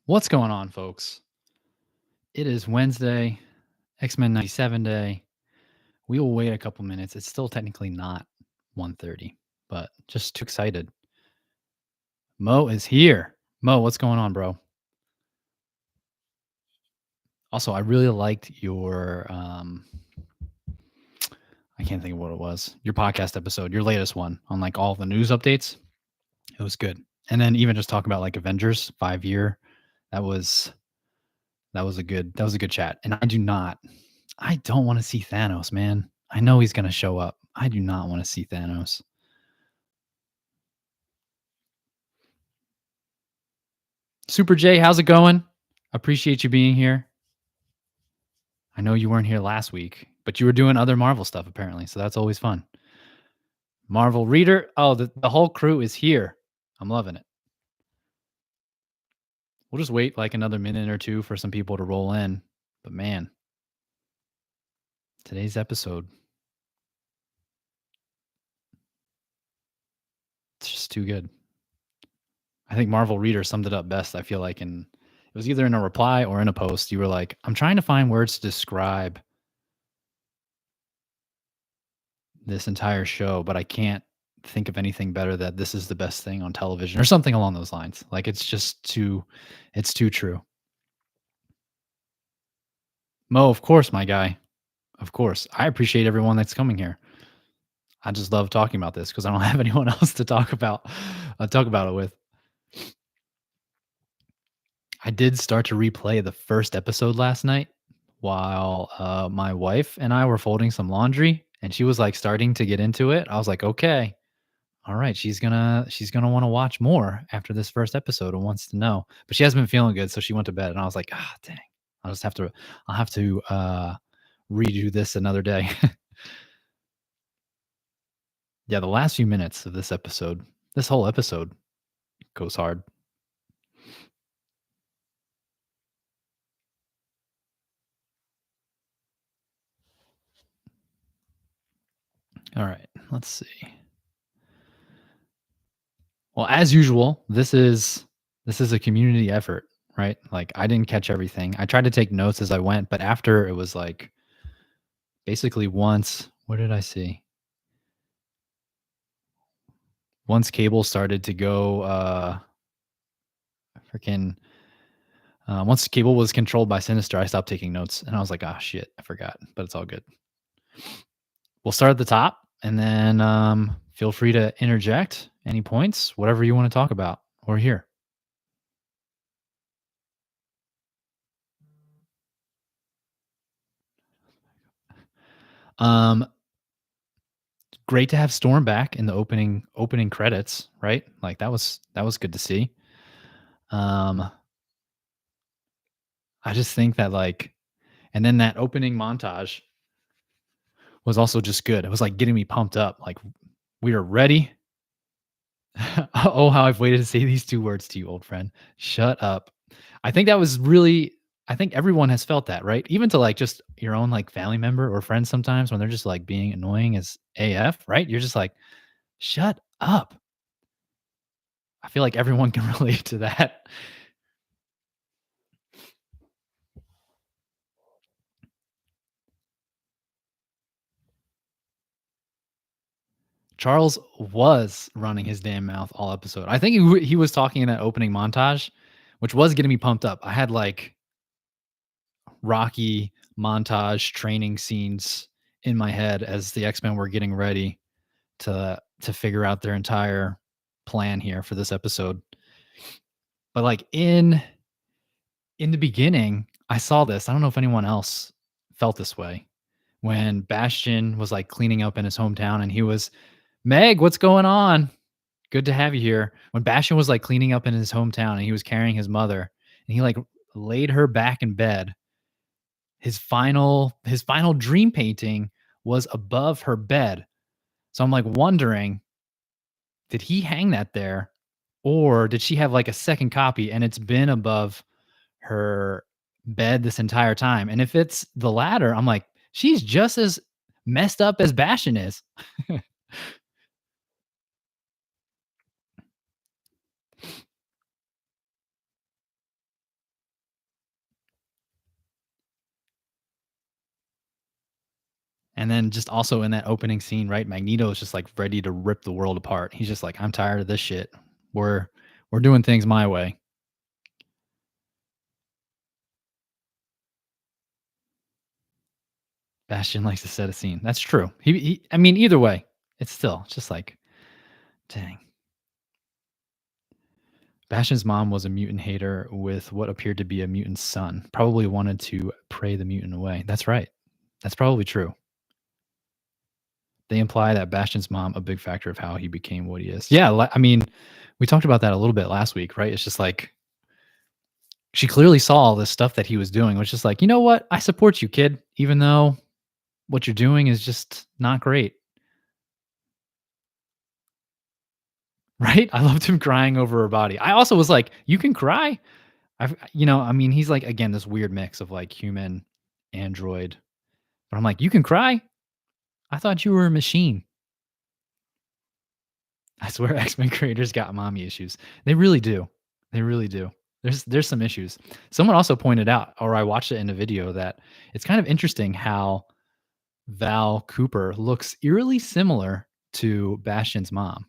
What's going on, folks? It is Wednesday, X-Men 97 day. We will wait a couple minutes. It's still technically not 1:30, but just too excited. Mo is here. Mo, what's going on, bro? Also, I really liked your I can't think of what it was. Your podcast episode, your latest one on like all the news updates. It was good. And then even just talk about like Avengers 5 year. That was that was a good chat. And I don't want to see Thanos, man. I know he's going to show up. I do not want to see Thanos. Super J, how's it going? Appreciate you being here. I know you weren't here last week, but you were doing other Marvel stuff apparently, so that's always fun. Marvel Reader, oh, the whole crew is here. I'm loving it. We'll just wait like another minute or two for some people to roll in. But man, today's episode, it's just too good. I think Marvel Reader summed it up best, I feel like, and it was either in a reply or in a post. You were like, I'm trying to find words to describe this entire show, but I can't think of anything better that this is the best thing on television or something along those lines. Like it's too true. Mo, of course, my guy. Of course. I appreciate everyone that's coming here. I just love talking about this because I don't have anyone else to talk about it with. I did start to replay the first episode last night while my wife and I were folding some laundry, and she was like starting to get into it. I was like, okay, all right, she's gonna want to watch more after this first episode and wants to know. But she hasn't been feeling good, so she went to bed, and I was like, ah, dang, I'll have to redo this another day. Yeah, the last few minutes of this whole episode goes hard. All right, let's see. Well, as usual, this is a community effort, right? Like I didn't catch everything. I tried to take notes as I went, but after it was like basically once, what did I see? Once cable started to go freaking once cable was controlled by Sinister, I stopped taking notes and I was like, "Ah, shit, I forgot." But it's all good. We'll start at the top and then feel free to interject any points, whatever you want to talk about or hear. Um, Great to have Storm back in the opening credits, right? Like that was good to see. Um, I just think that like, and then that opening montage was also just good. It was like getting me pumped up. Like we are ready. Oh, how I've waited to say these two words to you, old friend. Shut up. I think that was really. I think everyone has felt that, right? Even to like just your own like family member or friend sometimes when they're just like being annoying as AF, right? You're just like, shut up. I feel like everyone can relate to that. Charles was running his damn mouth all episode. I think he was talking in that opening montage, which was getting me pumped up. I had like Rocky montage training scenes in my head as the X-Men were getting ready to figure out their entire plan here for this episode. But like in the beginning, I saw this. I don't know if anyone else felt this way when Bastion was like cleaning up in his hometown and he was, Meg, what's going on? Good to have you here. When Bastion was like cleaning up in his hometown and he was carrying his mother and he like laid her back in bed, his final dream painting was above her bed. So I'm like wondering, did he hang that there or did she have like a second copy and it's been above her bed this entire time? And if it's the latter, I'm like, she's just as messed up as Bastion is. And then just also in that opening scene, right? Magneto is just like ready to rip the world apart. He's just like, I'm tired of this shit. We're we're doing things my way. Bastion likes to set a scene. That's true. I mean, either way, it's still just like, dang. Bastion's mom was a mutant hater with what appeared to be a mutant son. Probably wanted to pray the mutant away. That's right. That's probably true. They imply that Bastion's mom a big factor of how he became what he is. Yeah, I mean, we talked about that a little bit last week, right? It's just like she clearly saw all this stuff that he was doing. It was just like, you know what? I support you, kid, even though what you're doing is just not great. Right? I loved him crying over her body. I also was like, you can cry. I mean, he's like again this weird mix of like human, android. But I'm like, you can cry. I thought you were a machine. I swear, X Men creators got mommy issues. They really do. They really do. There's some issues. Someone also pointed out, or I watched it in a video, that it's kind of interesting how Val Cooper looks eerily similar to Bastion's mom.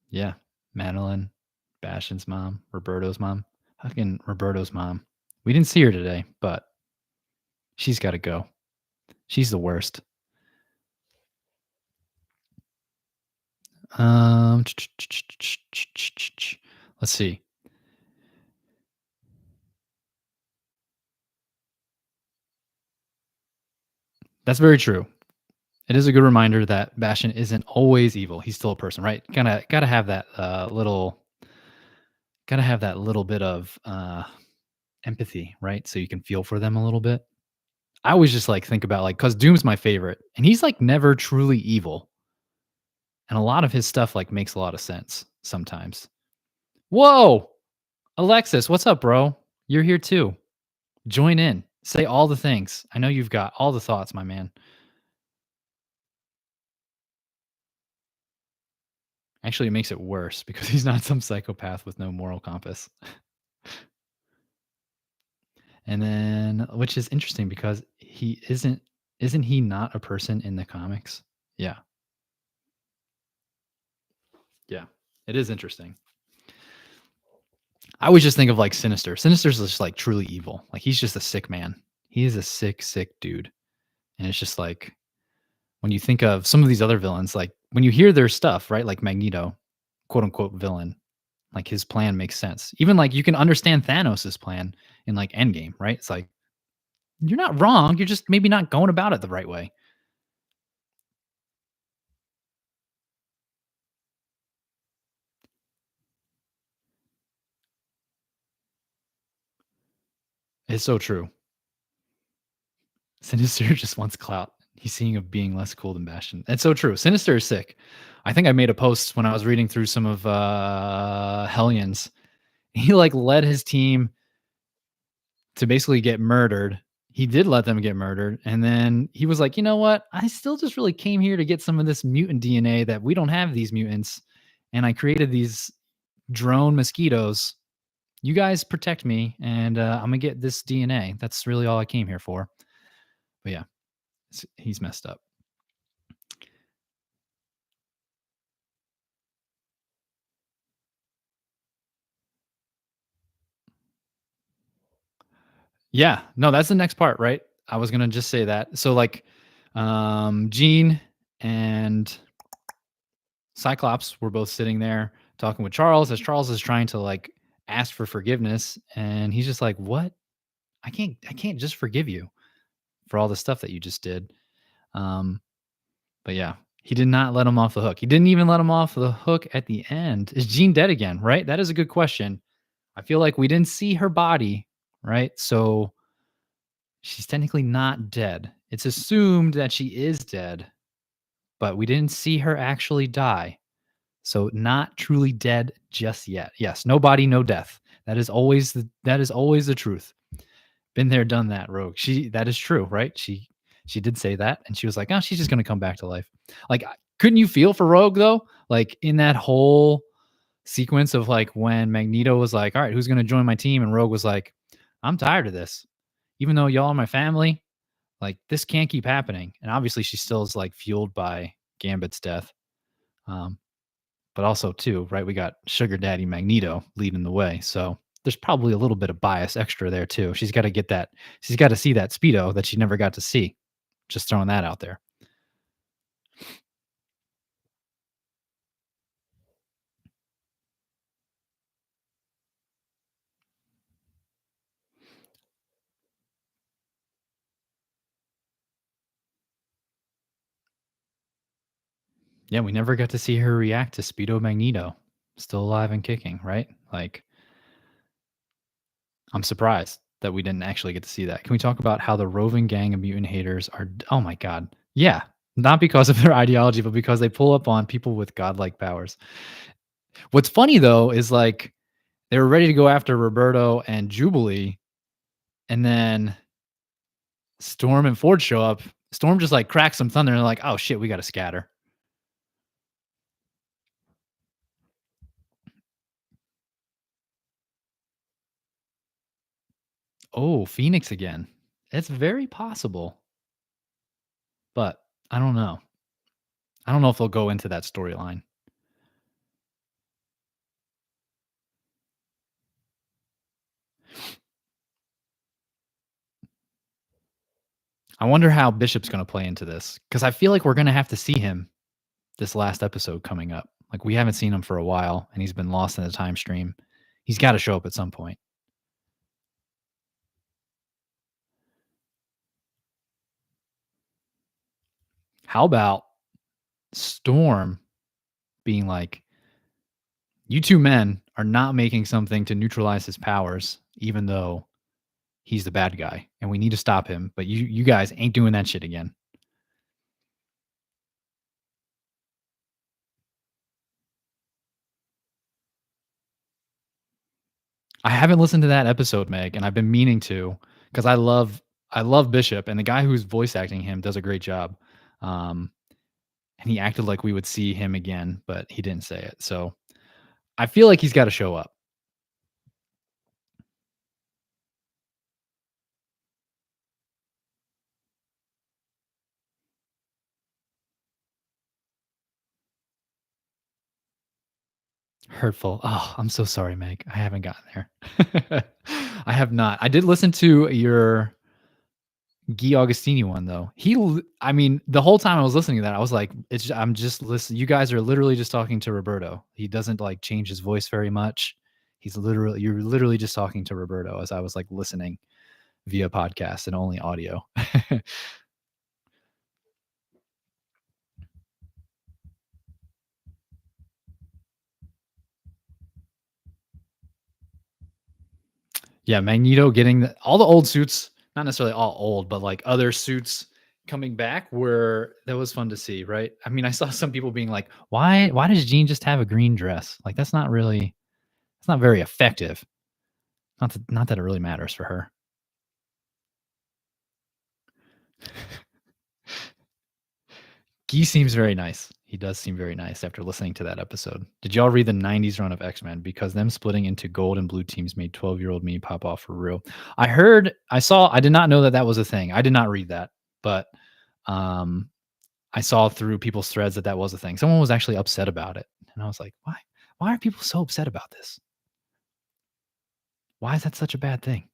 Yeah, Madeline, Bastion's mom, Roberto's mom. Fucking Roberto's mom. We didn't see her today, but she's got to go. She's the worst. Let's see. That's very true. It is a good reminder that Bastion isn't always evil. He's still a person, right? Gotta have that little bit of empathy, right? So you can feel for them a little bit. I always just like think about like because Doom's my favorite, and he's like never truly evil, and a lot of his stuff like makes a lot of sense sometimes. Whoa, Alexis, what's up, bro? You're here too. Join in. Say all the things. I know you've got all the thoughts, my man. Actually, it makes it worse because he's not some psychopath with no moral compass. And then, which is interesting because he isn't he not a person in the comics? Yeah. Yeah. It is interesting. I always just think of like Sinister. Sinister's just like truly evil. Like he's just a sick man. He is a sick, sick dude. And it's just like when you think of some of these other villains, like when you hear their stuff, right? Like Magneto, quote unquote villain, like his plan makes sense. Even like you can understand Thanos' plan in like Endgame, right? It's like you're not wrong. You're just maybe not going about it the right way. It's so true. Sinister just wants clout. He's seeing of being less cool than Bastion. It's so true. Sinister is sick. I think I made a post when I was reading through some of Hellions. He like led his team to basically get murdered. He did let them get murdered. And then he was like, you know what? I still just really came here to get some of this mutant DNA that we don't have these mutants. And I created these drone mosquitoes. You guys protect me, and I'm gonna get this DNA. That's really all I came here for. But yeah, he's messed up. Yeah, no, that's the next part, right? I was gonna just say that. So like, Jean and Cyclops were both sitting there talking with Charles as Charles is trying to like ask for forgiveness, and he's just like, "What? I can't just forgive you for all the stuff that you just did." Um, but yeah, he did not let him off the hook. He didn't even let him off the hook at the end. Is Jean dead again? Right? That is a good question. I feel like we didn't see her body, right? So she's technically not dead. It's assumed that she is dead, but we didn't see her actually die. So not truly dead just yet. Yes, no body, no death. That is always the truth. Been there, done that, Rogue. That is true, right? She did say that, and she was like, "Oh, she's just gonna come back to life." Like, couldn't you feel for Rogue though? Like in that whole sequence of like when Magneto was like, "All right, who's gonna join my team?" and Rogue was like, "I'm tired of this. even though y'all are my family, like this can't keep happening. And obviously, she still is like fueled by Gambit's death. Um, but also too, right? We got Sugar Daddy Magneto leading the way, so there's probably a little bit of bias extra there too. She's got to get that. She's got to see that speedo that she never got to see. Just throwing that out there. Yeah, we never got to see her react to Speedo Magneto, still alive and kicking, right? Like, I'm surprised that we didn't actually get to see that. Can we talk about how the roving gang of mutant haters are? Oh my god, yeah, not because of their ideology, but because they pull up on people with godlike powers. What's funny though is like they were ready to go after Roberto and Jubilee, and then Storm and Ford show up. Storm just like cracks some thunder, and they're like, "Oh shit, we got to scatter." Oh, Phoenix again. It's very possible, but I don't know. I don't know if they'll go into that storyline. I wonder how Bishop's going to play into this because I feel like we're going to have to see him this last episode coming up. Like we haven't seen him for a while, and he's been lost in the time stream. He's got to show up at some point. How about Storm being like, "You two men are not making something to neutralize his powers, even though he's the bad guy, and we need to stop him. But you guys ain't doing that shit again." I haven't listened to that episode, Meg, and I've been meaning to because I love Bishop, and the guy who's voice acting him does a great job. Um, and he acted like we would see him again, but he didn't say it. So I feel like he's got to show up. Hurtful. Oh, I'm so sorry, Meg. I haven't gotten there. I have not. I did listen to your Guy Augustini one though. I mean, the whole time I was listening to that, I was like, I'm just listening. You guys are literally just talking to Roberto. He doesn't like change his voice very much. You're literally just talking to Roberto as I was like listening via podcast and only audio. Yeah, Magneto getting all the old suits, not necessarily all old, but like other suits coming back were that was fun to see, right? I mean, I saw some people being like, why does Jean just have a green dress? Like that's not very effective. Not that it really matters for her. Guy seems very nice. He does seem very nice after listening to that episode. Did y'all read the 90s run of X-Men? Because them splitting into gold and blue teams made 12-year-old me pop off for real. I did not know that that was a thing. I did not read that, but um, I saw through people's threads that that was a thing. Someone was actually upset about it. And I was like, why? Why are people so upset about this? Why is that such a bad thing?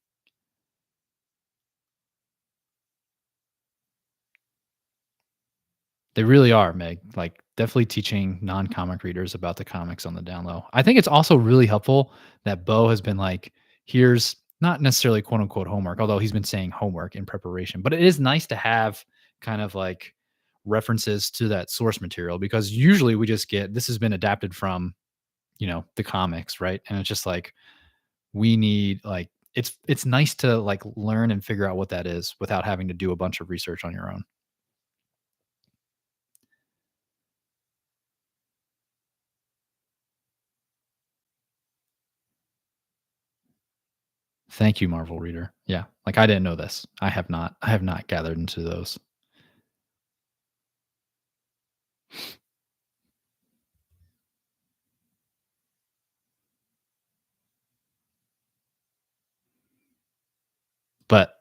They really are, Meg. Like, definitely teaching non-comic readers about the comics on the down low. I think it's also really helpful that Bo has been like, here's not necessarily quote unquote homework, although he's been saying homework in preparation, but it is nice to have kind of like references to that source material because usually we just get this has been adapted from, the comics, right? And it's just like we need like it's nice to like learn and figure out what that is without having to do a bunch of research on your own. Thank you, Marvel Reader. Yeah, like I didn't know this. I have not gathered into those. But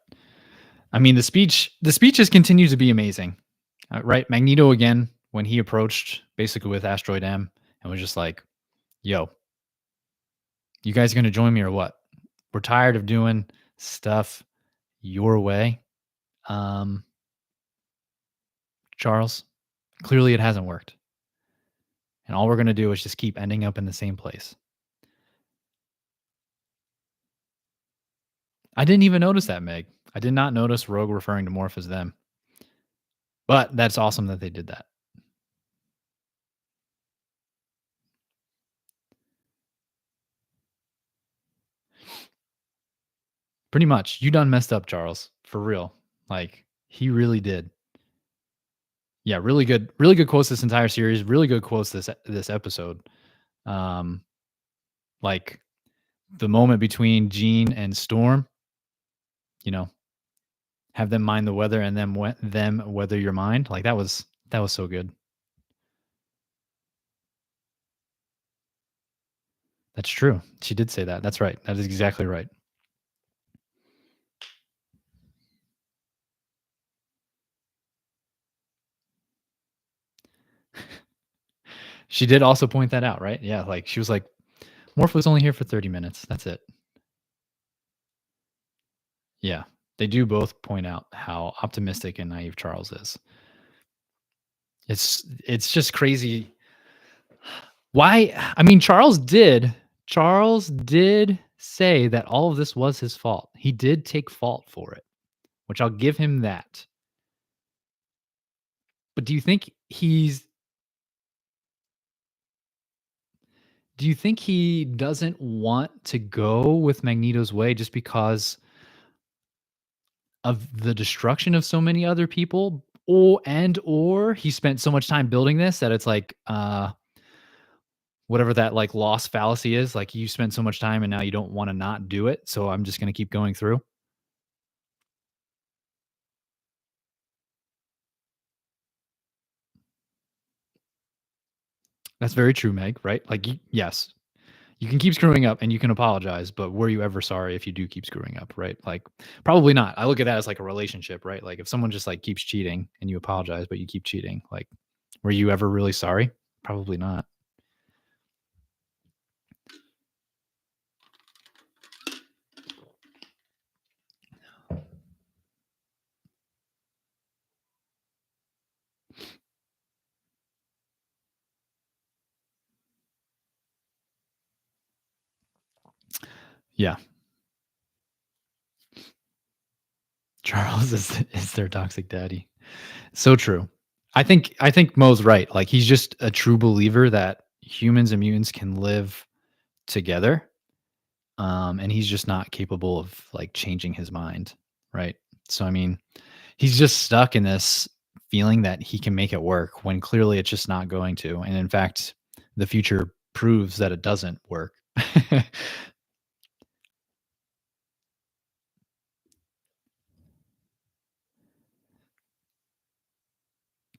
I mean, the speeches continue to be amazing, right? Magneto again when he approached basically with Asteroid M and was just like, "Yo, you guys going to join me or what? We're tired of doing stuff your way." Um, Charles, clearly it hasn't worked. And all we're going to do is just keep ending up in the same place. I didn't even notice that, Meg. I did not notice Rogue referring to Morph as them. But that's awesome that they did that. Pretty much. You done messed up, Charles. For real. Like, he really did. Yeah, really good quotes this entire series. Really good quotes this episode. Like the moment between Jean and Storm, you know, have them mind the weather and them weather your mind. Like that was so good. That's true. She did say that. That's right. That is exactly right. She did also point that out, right? Yeah, like she was like, Morph was only here for 30 minutes. That's it. Yeah. They do both point out how optimistic and naive Charles is. It's just crazy. Why? I mean, Charles did say that all of this was his fault. He did take fault for it, which I'll give him that. But do you think he doesn't want to go with Magneto's way just because of the destruction of so many other people? Or he spent so much time building this that it's like whatever that like loss fallacy is, like you spent so much time and now you don't want to not do it, so I'm just going to keep going through. That's very true, Meg, right? Like yes, you can keep screwing up and you can apologize, but were you ever sorry if you do keep screwing up, right? Like probably not. I look at that as like a relationship, right? Like if someone just like keeps cheating and you apologize but you keep cheating, like were you ever really sorry? Probably not. Yeah. Charles is their toxic daddy. So true. I think Mo's right. Like he's just a true believer that humans and mutants can live together. And he's just not capable of like changing his mind, right? So I mean, he's just stuck in this feeling that he can make it work when clearly it's just not going to. And in fact, the future proves that it doesn't work.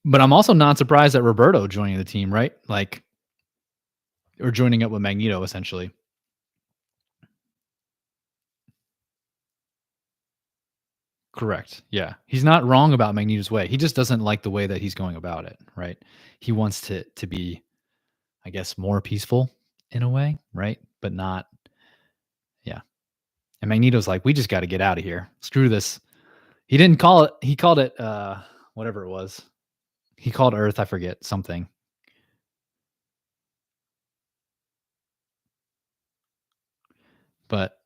But I'm also not surprised at Roberto joining the team, right? Like, or joining up with Magneto essentially. Correct. Yeah. He's not wrong about Magneto's way. He just doesn't like the way that he's going about it, right? He wants to be, I guess, more peaceful in a way, right? But not, yeah. And Magneto's like, we just got to get out of here. Screw this. He didn't call it, he called it whatever it was. He called Earth, I forget, something. But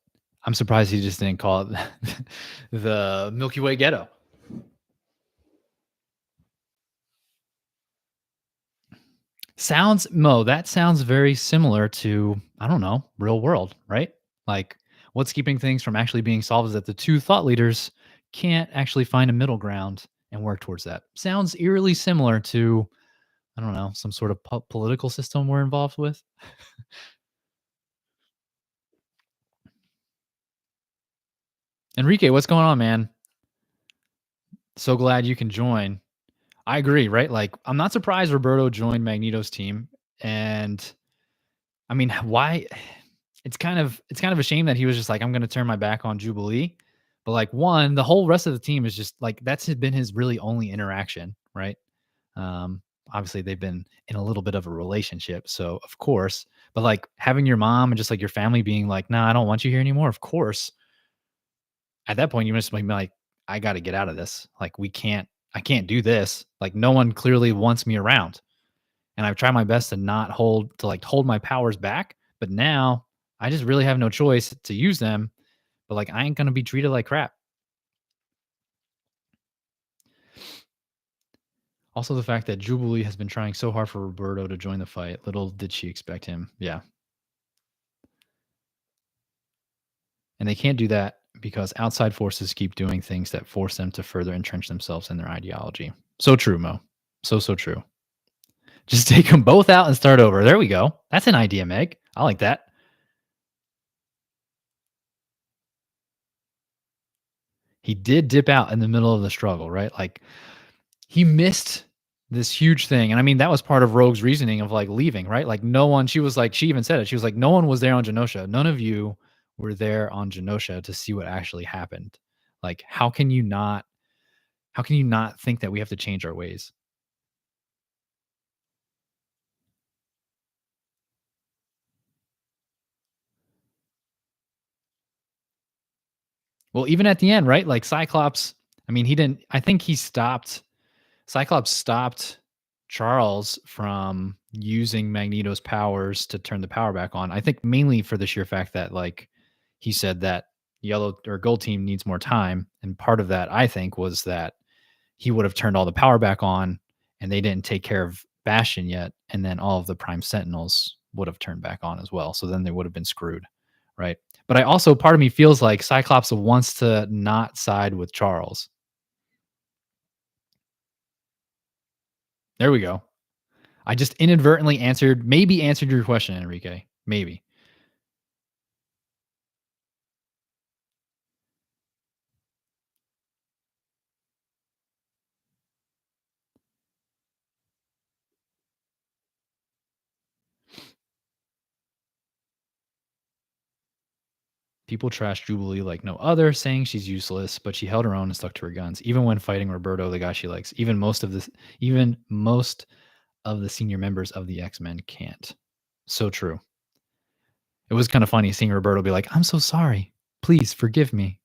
I'm surprised he just didn't call it the Milky Way ghetto. That sounds very similar to, I don't know, real world, right? Like what's keeping things from actually being solved is that the two thought leaders can't actually find a middle ground and work towards that. Sounds eerily similar to, I don't know, some sort of political system we're involved with. Enrique, what's going on, man? So glad you can join. I agree, right? Like, I'm not surprised Roberto joined Magneto's team. And I mean, why? It's kind of a shame that he was just like, I'm going to turn my back on Jubilee. But like one, the whole rest of the team is just like that's been his really only interaction, right? Um, Obviously they've been in a little bit of a relationship, so of course. But like having your mom and just like your family being like, "No, I don't want you here anymore." Of course, at that point you must be like, "I got to get out of this. Like I can't do this. Like no one clearly wants me around." And I've tried my best to not hold my powers back, but now I just really have no choice to use them. But like I ain't gonna be treated like crap. Also, the fact that Jubilee has been trying so hard for Roberto to join the fight. Little did she expect him. Yeah. And they can't do that because outside forces keep doing things that force them to further entrench themselves in their ideology. So true, Mo. So true. Just take them both out and start over. There we go. That's an idea, Meg. I like that. He did dip out in the middle of the struggle, right? Like he missed this huge thing. And I mean, that was part of Rogue's reasoning of like leaving, right? Like no one, she was like, she even said it. She was like, no one was there on Genosha. None of you were there on Genosha to see what actually happened. Like, how can you not think that we have to change our ways? Well, even at the end, right? Like Cyclops, I mean, he didn't, I think he stopped, Cyclops stopped Charles from using Magneto's powers to turn the power back on. I think mainly for the sheer fact that, like, he said that yellow or gold team needs more time. And part of that, I think, was that he would have turned all the power back on and they didn't take care of Bastion yet. And then all of the Prime Sentinels would have turned back on as well. So then they would have been screwed. Right. But I also, part of me feels like Cyclops wants to not side with Charles. There we go. I just inadvertently maybe answered your question, Enrique. Maybe. People trash Jubilee like no other, saying she's useless, but she held her own and stuck to her guns, even when fighting Roberto, the guy she likes. Even most of the senior members of the X-Men can't. So true. It was kind of funny seeing Roberto be like, "I'm so sorry. Please forgive me."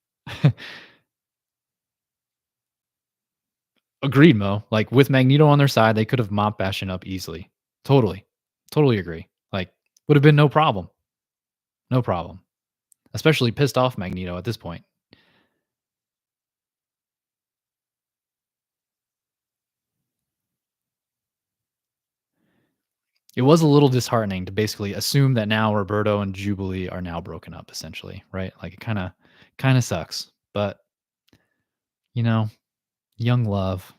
Agreed, Mo. Like with Magneto on their side, they could have mopped Bastion up easily. Totally. Totally agree. Like would have been no problem. No problem. Especially pissed off Magneto at this point. It was a little disheartening to basically assume that now Roberto and Jubilee are now broken up essentially, right? Like it kind of sucks. But, you know, young love.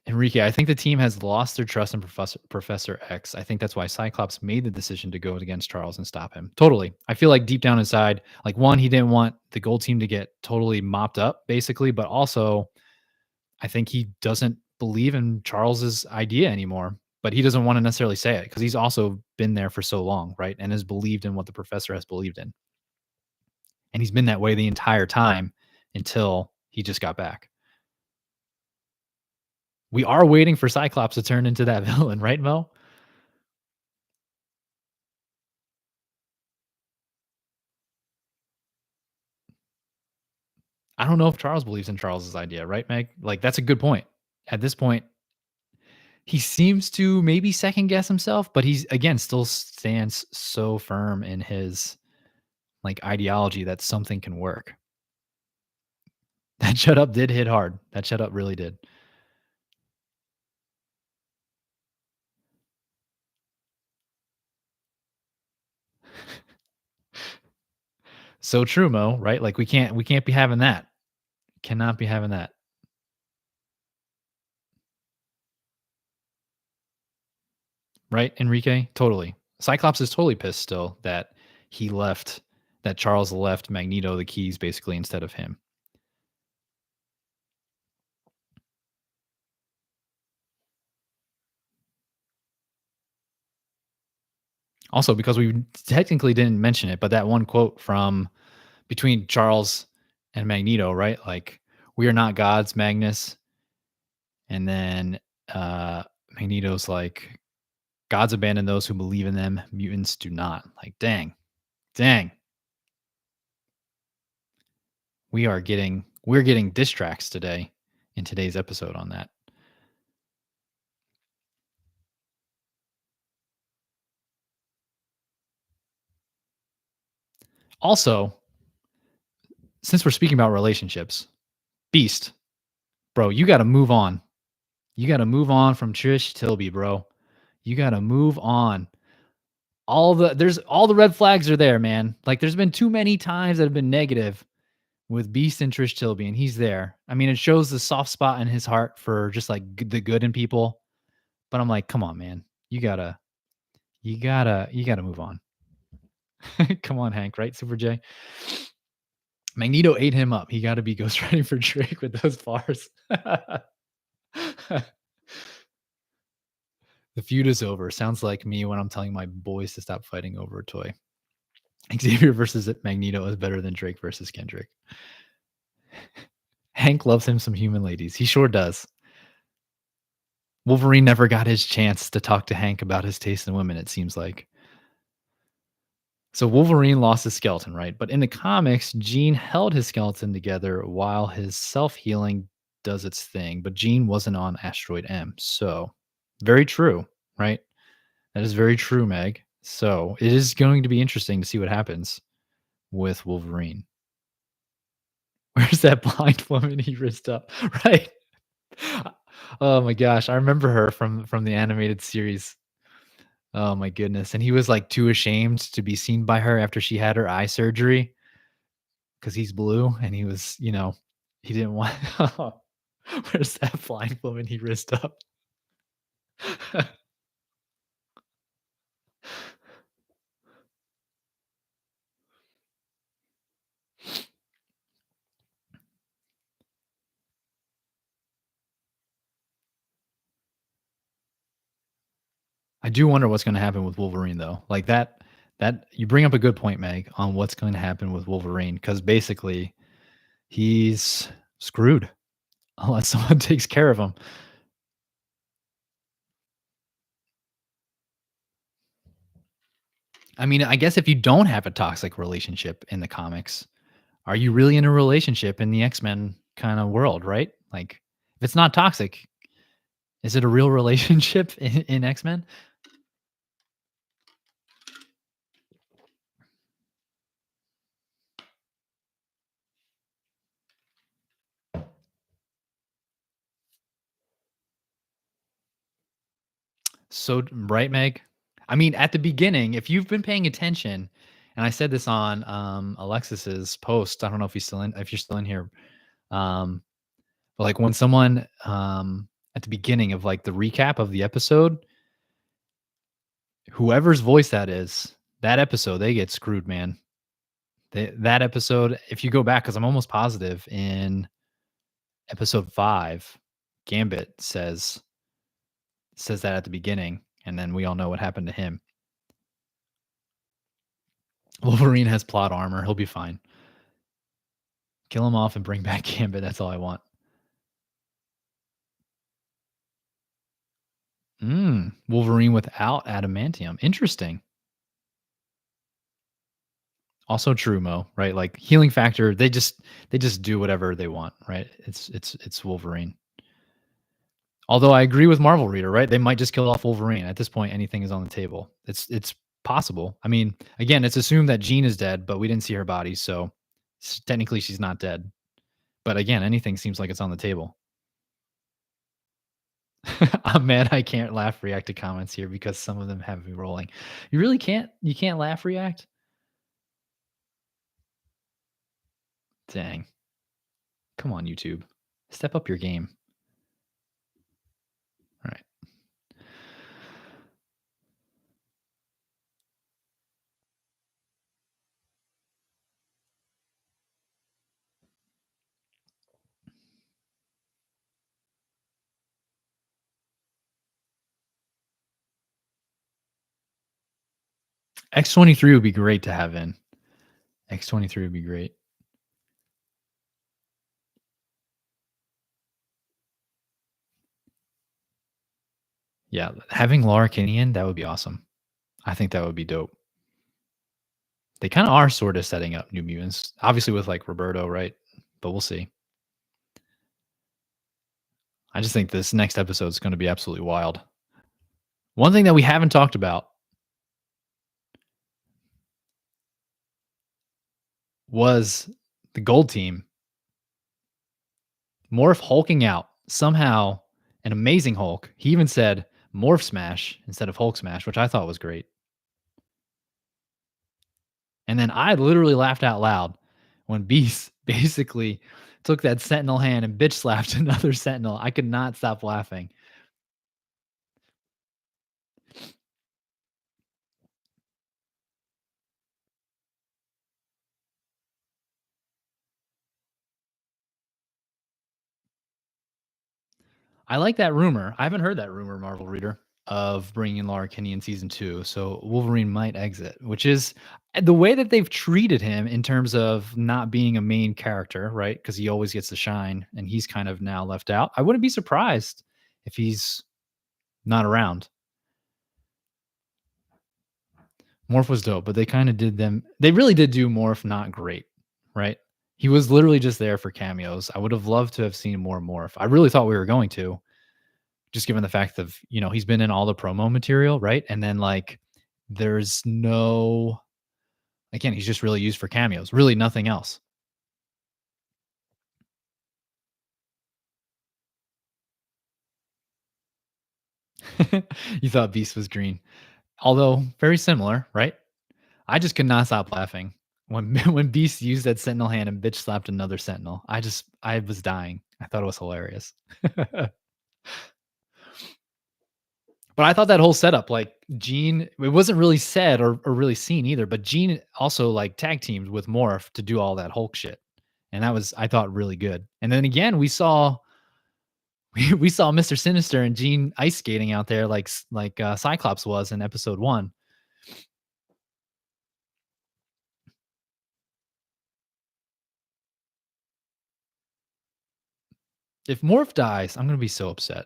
Enrique, I think the team has lost their trust in Professor X. I think that's why Cyclops made the decision to go against Charles and stop him. Totally. I feel like deep down inside, like one, he didn't want the gold team to get totally mopped up, basically, but also I think he doesn't believe in Charles's idea anymore. But he doesn't want to necessarily say it because he's also been there for so long, right? And has believed in what the professor has believed in. And he's been that way the entire time until he just got back. We are waiting for Cyclops to turn into that villain, right, Mo? I don't know if Charles believes in Charles's idea, right, Meg? Like that's a good point. At this point, he seems to maybe second guess himself, but he's again still stands so firm in his like ideology that something can work. That shut up did hit hard. That shut up really did. So true, Mo, right? Like we can't be having that. Cannot be having that. Right, Enrique? Totally. Cyclops is totally pissed still that he left that Charles left Magneto the keys basically instead of him. Also, because we technically didn't mention it, but that one quote from between Charles and Magneto, right? Like, "We are not gods, Magnus." And then, Magneto's like, "Gods abandon those who believe in them, mutants do not." Like, dang, dang. We're getting diss tracks today in today's episode on that. Also, since we're speaking about relationships, Beast, bro, you gotta move on. You gotta move on from Trish Tilby, bro. You gotta move on. All the red flags are there, man. Like, there's been too many times that have been negative with Beast and Trish Tilby, and he's there. I mean, it shows the soft spot in his heart for just like the good in people. But I'm like, come on, man. You gotta move on. Come on, Hank, right? Super J. Magneto ate him up. He got to be ghostwriting for Drake with those bars. The feud is over. Sounds like me when I'm telling my boys to stop fighting over a toy. Xavier versus Magneto is better than Drake versus Kendrick. Hank loves him some human ladies. He sure does. Wolverine never got his chance to talk to Hank about his taste in women, it seems like. So Wolverine lost his skeleton, right? But in the comics, Jean held his skeleton together while his self-healing does its thing. But Jean wasn't on Asteroid M. So very true, right? That is very true, Meg. So it is going to be interesting to see what happens with Wolverine. Where's that blind woman he rizzed up? Right. Oh my gosh. I remember her from the animated series. Oh my goodness. And he was like too ashamed to be seen by her after she had her eye surgery because he's blue and he was, he didn't want where's that blind woman he rizzed up? I do wonder what's gonna happen with Wolverine though. Like that you bring up a good point, Meg, on what's going to happen with Wolverine because basically he's screwed unless someone takes care of him. I mean, I guess if you don't have a toxic relationship in the comics, are you really in a relationship in the X-Men kind of world, right? Like, if it's not toxic, is it a real relationship in X-Men? So right, Meg? I mean, at the beginning, if you've been paying attention, and I said this on Alexis's post, I don't know if you're still in here. Um, but like when someone at the beginning of like the recap of the episode, whoever's voice that is, that episode, they get screwed, man. That episode, if you go back, because I'm almost positive in episode 5, Gambit says that at the beginning, and then we all know what happened to him. Wolverine has plot armor. He'll be fine. Kill him off and bring back Gambit. That's all I want. Wolverine without adamantium. Interesting. Also true, Mo, right? Like healing factor, they just do whatever they want, right? It's Wolverine. Although I agree with Marvel Reader, right? They might just kill off Wolverine. At this point, anything is on the table. It's possible. I mean, again, it's assumed that Jean is dead, but we didn't see her body, so technically she's not dead. But again, anything seems like it's on the table. I'm mad I can't laugh react to comments here because some of them have me rolling. You really can't? You can't laugh react? Dang. Come on, YouTube. Step up your game. All right. X-23 would be great to have in. X-23 would be great. Yeah, having Laura Kinney in, that would be awesome. I think that would be dope. They kinda are sorta setting up New Mutants, obviously with, like, Roberto, right? But we'll see. I just think this next episode is gonna be absolutely wild. One thing that we haven't talked about was the Gold Team. Morph hulking out. Somehow, an amazing Hulk. He even said Morph Smash instead of Hulk Smash, which I thought was great. And then I literally laughed out loud when Beast basically took that Sentinel hand and bitch slapped another Sentinel. I could not stop laughing. I like that rumor. I haven't heard that rumor, Marvel Reader, of bringing in Laura Kinney in season 2. So Wolverine might exit, which is the way that they've treated him in terms of not being a main character, right? Because he always gets the shine and he's kind of now left out. I wouldn't be surprised if he's not around. Morph was dope, but they kind of did them. They really did do Morph not great, right? He was literally just there for cameos. I would have loved to have seen more Morph. I really thought we were going to, just given the fact of, he's been in all the promo material, right? And then like there's no again, he's just really used for cameos, really nothing else. You thought Beast was green. Although very similar, right? I just could not stop laughing when when Beast used that Sentinel hand and bitch slapped another Sentinel. I was dying. I thought it was hilarious. But I thought that whole setup, like Gene, it wasn't really said or really seen either. But Gene also like tag teamed with Morph to do all that Hulk shit, and that was I thought really good. And then again, we saw we saw Mister Sinister and Gene ice skating out there like Cyclops was in episode 1. If Morph dies, I'm gonna be so upset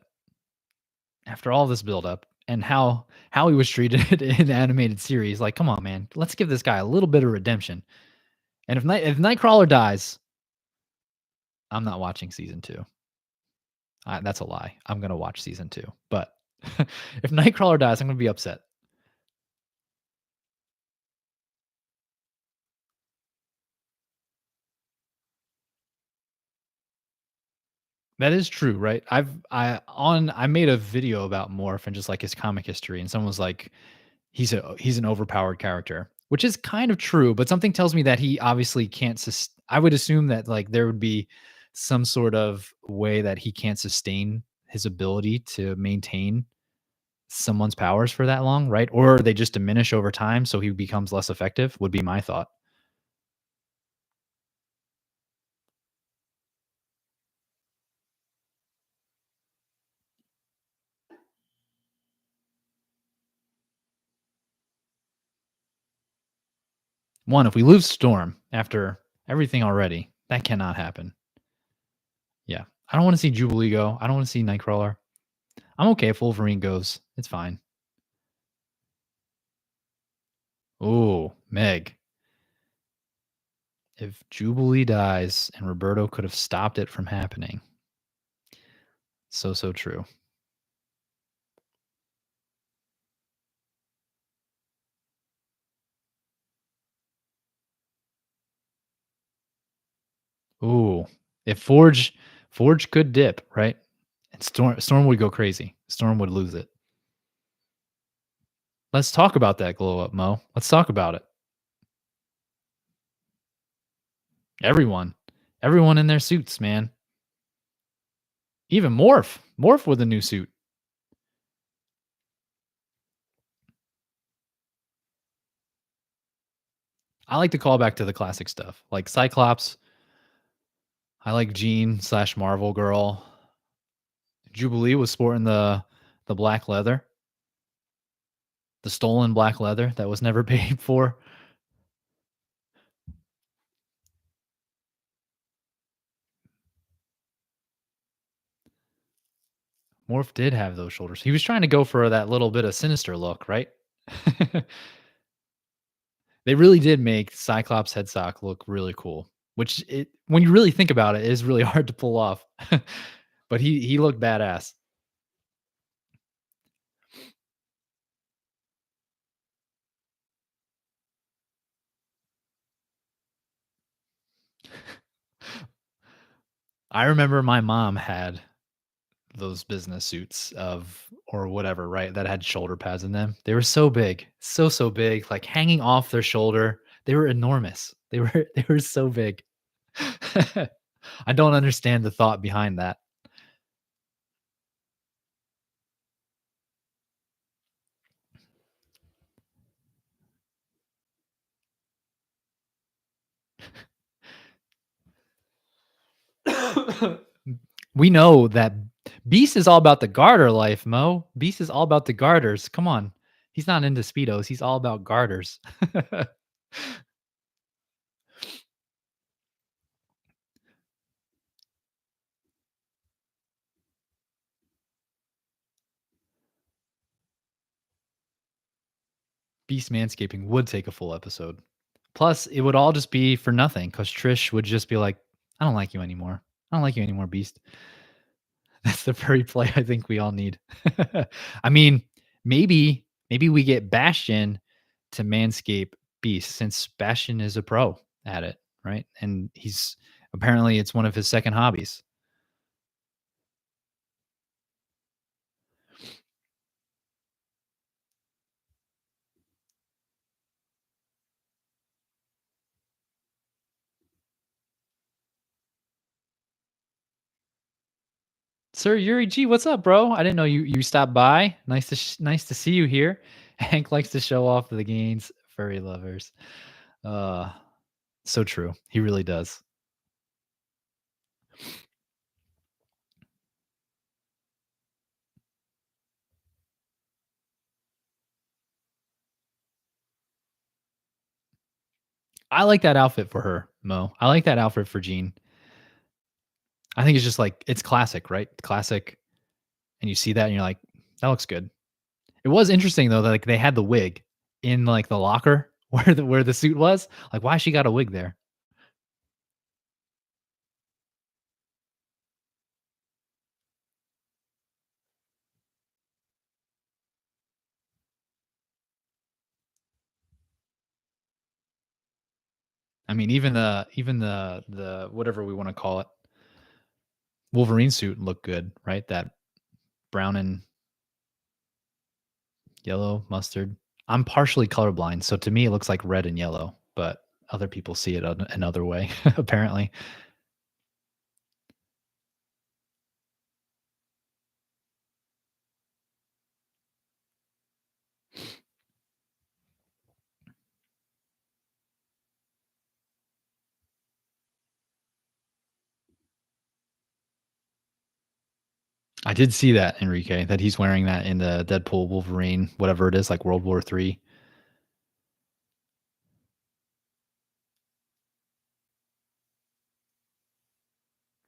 after all this buildup and how he was treated in the animated series. Like, come on, man, let's give this guy a little bit of redemption. And if Nightcrawler dies, I'm not watching season 2. That's a lie. I'm gonna watch season 2, but if Nightcrawler dies, I'm gonna be upset. That is true, right? I made a video about Morph and just like his comic history, and someone was like, he's an overpowered character, which is kind of true, but something tells me that he obviously can't. I would assume that like there would be some sort of way that he can't sustain his ability to maintain someone's powers for that long, right? Or they just diminish over time, so he becomes less effective. Would be my thought. One, if we lose Storm after everything already, that cannot happen. Yeah. I don't want to see Jubilee go. I don't want to see Nightcrawler. I'm okay if Wolverine goes. It's fine. Oh, Meg. If Jubilee dies and Roberto could have stopped it from happening. So, so true. Ooh. If Forge could dip, right? And Storm would go crazy. Storm would lose it. Let's talk about that glow up, Mo. Let's talk about it. Everyone. Everyone in their suits, man. Even Morph. Morph with a new suit. I like to call back to the classic stuff. Like Cyclops. I like Jean slash Marvel Girl. Jubilee was sporting the black leather. The stolen black leather that was never paid for. Morph did have those shoulders. He was trying to go for that little bit of sinister look, right? They really did make Cyclops head sock look really cool, which it when you really think about it, is really hard to pull off. But he looked badass. I remember my mom had those business suits of or whatever, right, that had shoulder pads in them. They were so big, so big, like hanging off their shoulder. They were enormous. They were they were so big. I don't understand the thought behind that. We know that Beast is all about the garter life, Mo. Beast is all about the garters. Come on. He's not into speedos. He's all about garters. Beast manscaping would take a full episode. Plus, it would all just be for nothing because Trish would just be like, I don't like you anymore. I don't like you anymore, Beast. That's the furry play I think we all need. I mean, maybe we get Bastion to manscape Beast since Bastion is a pro at it, right? And he's apparently it's one of his second hobbies. Sir Yuri G, what's up, bro? I didn't know you stopped by. Nice to see you here. Hank likes to show off the gains, furry lovers. Uh, so true. He really does. I like that outfit for her, Mo. I like that outfit for Jean. I think it's just like it's classic, right? Classic, and you see that and you're like, that looks good. It was interesting though that like they had the wig in like the locker where the suit was. Like, why she got a wig there? I mean, even the whatever we want to call it, Wolverine suit looked good, right? That brown and yellow mustard. I'm partially colorblind, so to me it looks like red and yellow, but other people see it another way, apparently. I did see that, Enrique, that he's wearing that in the Deadpool Wolverine, whatever it is, like World War III.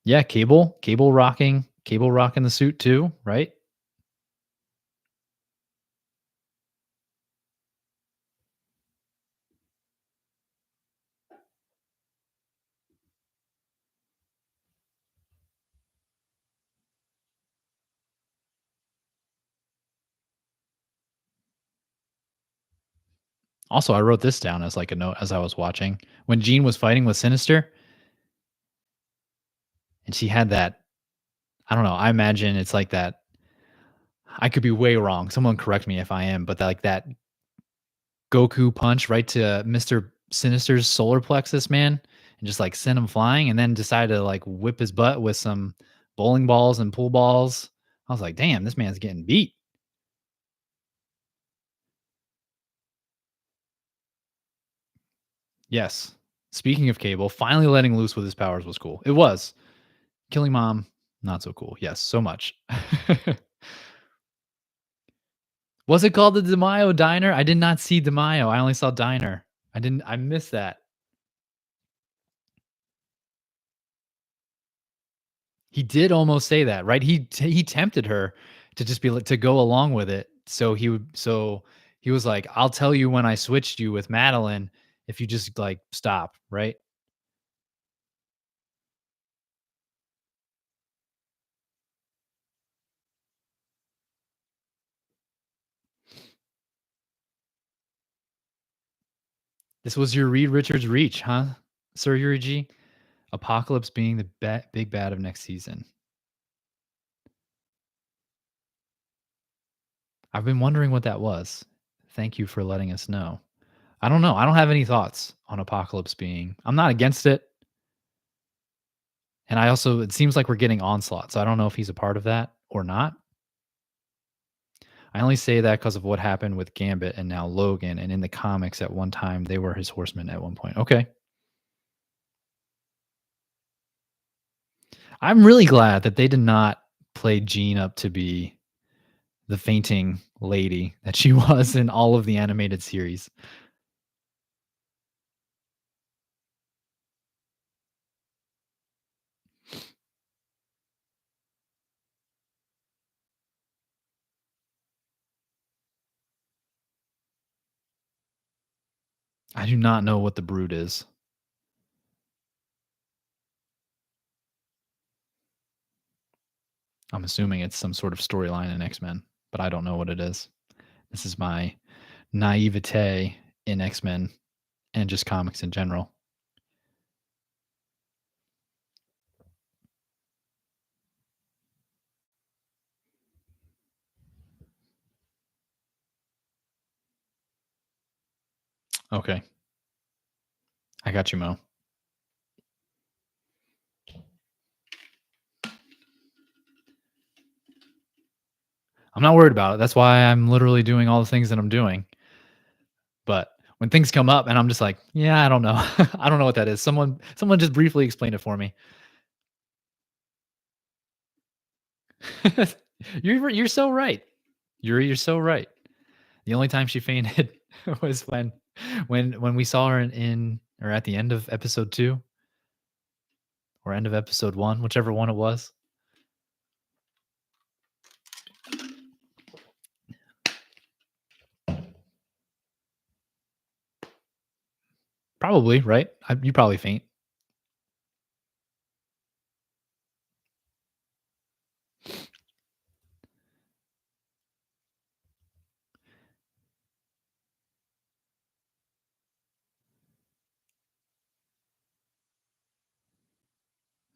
Yeah, Cable rocking the suit too, right? Also, I wrote this down as like a note as I was watching. When Jean was fighting with Sinister and she had that, I don't know, I imagine it's like that. I could be way wrong. Someone correct me if I am, but like that Goku punch right to Mr. Sinister's solar plexus, man, and just like send him flying and then decide to like whip his butt with some bowling balls and pool balls. I was like, damn, this man's getting beat. Yes. Speaking of Cable, finally letting loose with his powers was cool. It was. Killing Mom, not so cool. Yes, so much. Was it called the DeMaio Diner? I did not see DeMaio. I only saw Diner. I missed that. He did almost say that, right? He tempted her to just be like to go along with it. So he was like, "I'll tell you when I switched you with Madeline if you just like stop," right? This was your Reed Richards reach, huh? Sir Yuri G? Apocalypse being the big bad of next season. I've been wondering what that was. Thank you for letting us know. I don't know. I don't have any thoughts on Apocalypse being. I'm not against it. And I also it seems like we're getting Onslaught, so I don't know if he's a part of that or not. I only say that because of what happened with Gambit and now Logan, and in the comics at one time, they were his horsemen at one point. Okay. I'm really glad that they did not play Jean up to be the fainting lady that she was in all of the animated series. I do not know what the Brood is. I'm assuming it's some sort of storyline in X-Men, but I don't know what it is. This is my naivete in X-Men and just comics in general. Okay. I got you, Mo. I'm not worried about it. That's why I'm literally doing all the things that I'm doing. But when things come up and I'm just like, yeah, I don't know. I don't know what that is. Someone just briefly explain it for me. You're so right. You're so right. The only time she fainted was when we saw her in or at the end of episode 2 or end of episode 1, whichever one it was. Probably, right? You probably faint.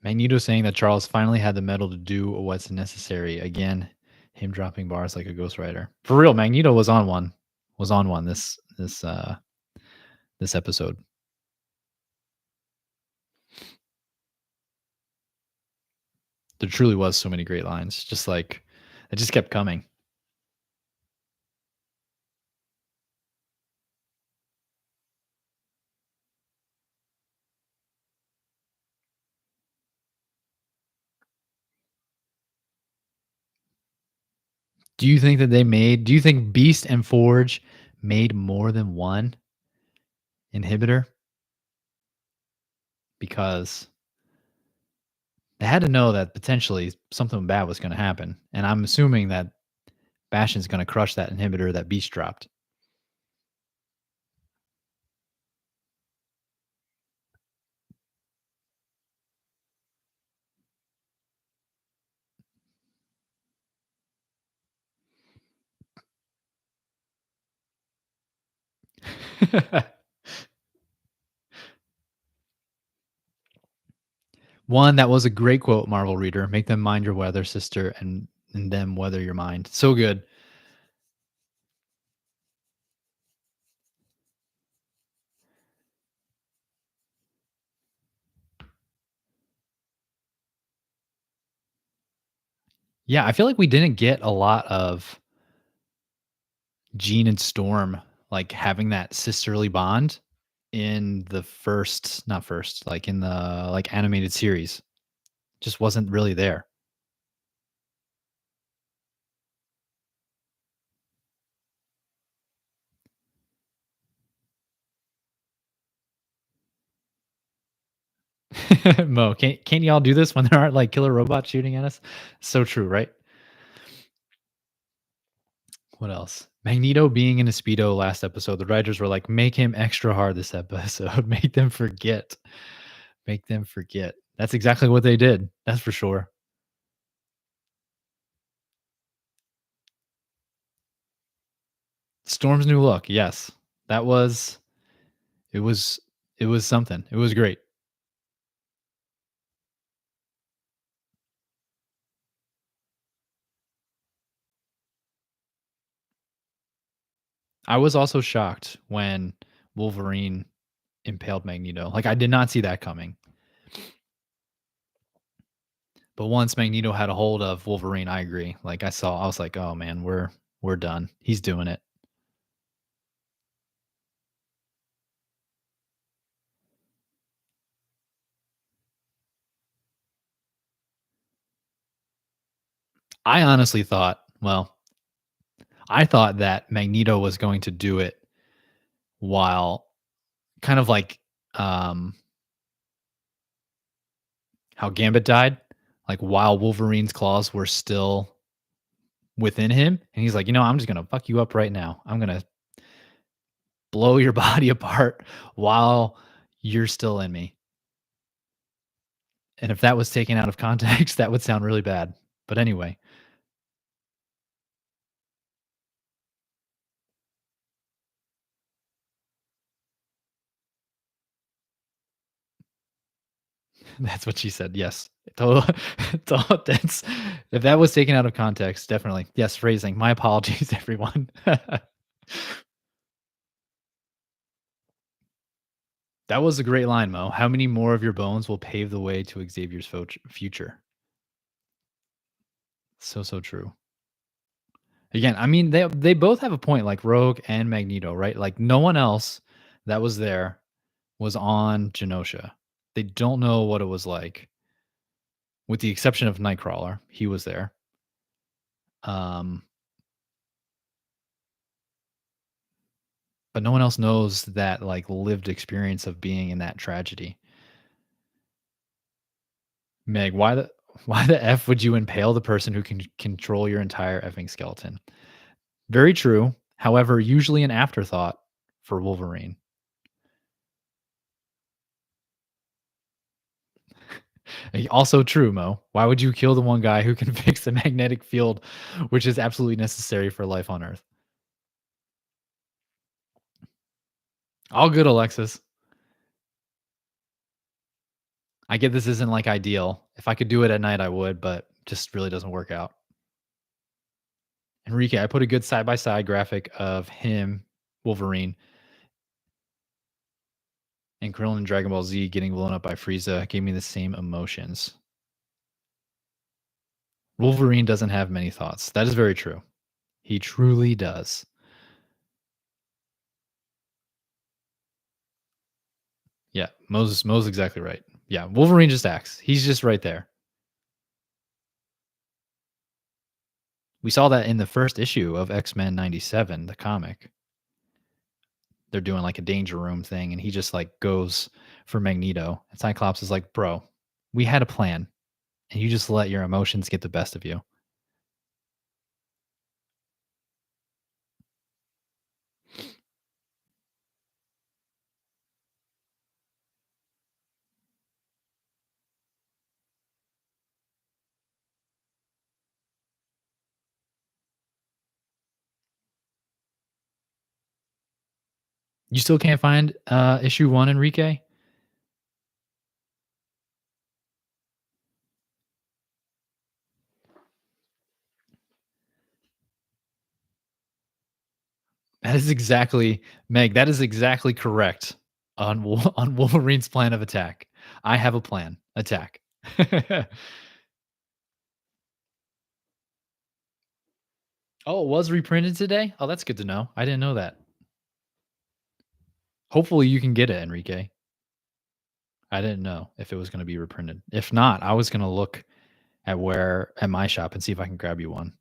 Magneto saying that Charles finally had the metal to do what's necessary. Again, him dropping bars like a ghostwriter. For real, Magneto was on one. Was on one this episode. There truly was so many great lines. Just like it just kept coming. Do you think Beast and Forge made more than one inhibitor? Because they had to know that potentially something bad was going to happen. And I'm assuming that Bastion's going to crush that inhibitor that Beast dropped. One that was a great quote, Marvel reader. Make them mind your weather, sister, and them weather your mind. So good. Yeah, I feel like we didn't get a lot of Jean and Storm like having that sisterly bond in the first, not first, like in the like animated series. Just wasn't really there. Mo, can't y'all do this when there aren't like killer robots shooting at us? So true, right? What else? Magneto being in a speedo last episode. The writers were like, make him extra hard this episode. Make them forget. Make them forget. That's exactly what they did. That's for sure. Storm's new look. Yes, that was. It was. It was something. It was great. I was also shocked when Wolverine impaled Magneto. Like I did not see that coming. But once Magneto had a hold of Wolverine, I agree. Like I was like, oh man, we're done. He's doing it. I honestly thought, well, I thought that Magneto was going to do it while kind of like um how Gambit died, like while Wolverine's claws were still within him. And he's like, I'm just gonna fuck you up right now. I'm gonna blow your body apart while you're still in me. And if that was taken out of context, that would sound really bad. But anyway, that's what she said. Yes. Total, that's if that was taken out of context, definitely. Yes, phrasing. My apologies, everyone. That was a great line, Mo. How many more of your bones will pave the way to Xavier's future? So so true. Again, I mean they both have a point, like Rogue and Magneto, right? Like no one else that was there was on Genosha. They don't know what it was like, with the exception of Nightcrawler. He was there. Um, but no one else knows that like lived experience of being in that tragedy. Meg, why the f would you impale the person who can control your entire effing skeleton? Very true. However, usually an afterthought for Wolverine. Also true, Mo. Why would you kill the one guy who can fix the magnetic field, which is absolutely necessary for life on Earth? All good, Alexis. I get this isn't like ideal. If I could do it at night, I would, but just really doesn't work out. Enrique, I put a good side by side graphic of him, Wolverine, and Krillin in Dragon Ball Z getting blown up by Frieza. Gave me the same emotions. Wolverine doesn't have many thoughts. That is very true. He truly does. Yeah, Mo's exactly right. Yeah, Wolverine just acts. He's just right there. We saw that in the first issue of X-Men 97, the comic. They're doing like a danger room thing, and he just like goes for Magneto. And Cyclops is like, bro, we had a plan, and you just let your emotions get the best of you. You still can't find issue 1, Enrique? That is exactly Meg, that is exactly correct on on Wolverine's plan of attack. I have a plan. Attack. Oh, it was reprinted today? Oh, that's good to know. I didn't know that. Hopefully you can get it, Enrique. I didn't know if it was gonna be reprinted. If not, I was gonna look at my shop and see if I can grab you one.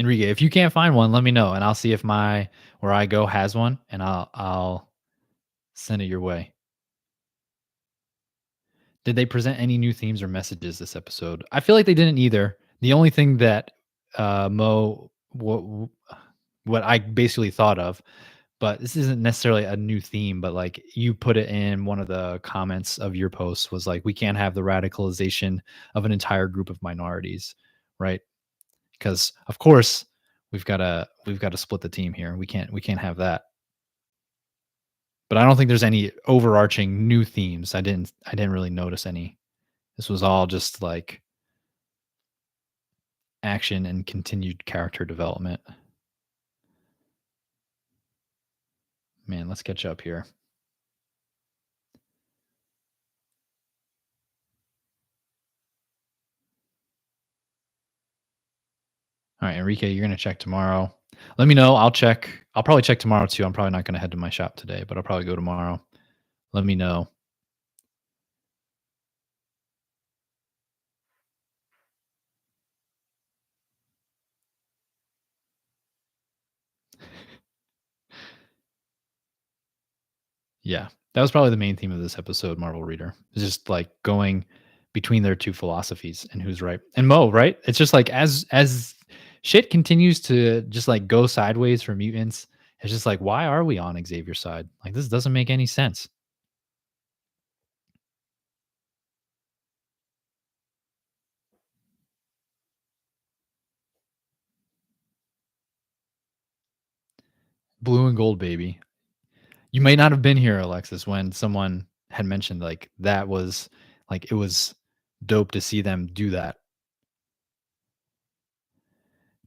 Enrique, if you can't find one, let me know, and I'll see if my where I go has one, and I'll send it your way. Did they present any new themes or messages this episode? I feel like they didn't either. The only thing that Mo what I basically thought of, but this isn't necessarily a new theme, but like you put it in one of the comments of your post was like, we can't have the radicalization of an entire group of minorities, right? Because of course we've got to split the team here. We can't have that. But I don't think there's any overarching new themes. I didn't really notice any. This was all just like action and continued character development. Man, let's catch up here. All right, Enrique, you're gonna check tomorrow. Let me know. I'll check. I'll probably check tomorrow too. I'm probably not gonna head to my shop today, but I'll probably go tomorrow. Let me know. Yeah, that was probably the main theme of this episode, Marvel Reader. It's just like going between their two philosophies and who's right. And Mo, right? It's just like as shit continues to just like go sideways for mutants, it's just like, why are we on Xavier's side? Like this doesn't make any sense. Blue and gold, baby. You may not have been here, Alexis, when someone had mentioned like that was like it was dope to see them do that.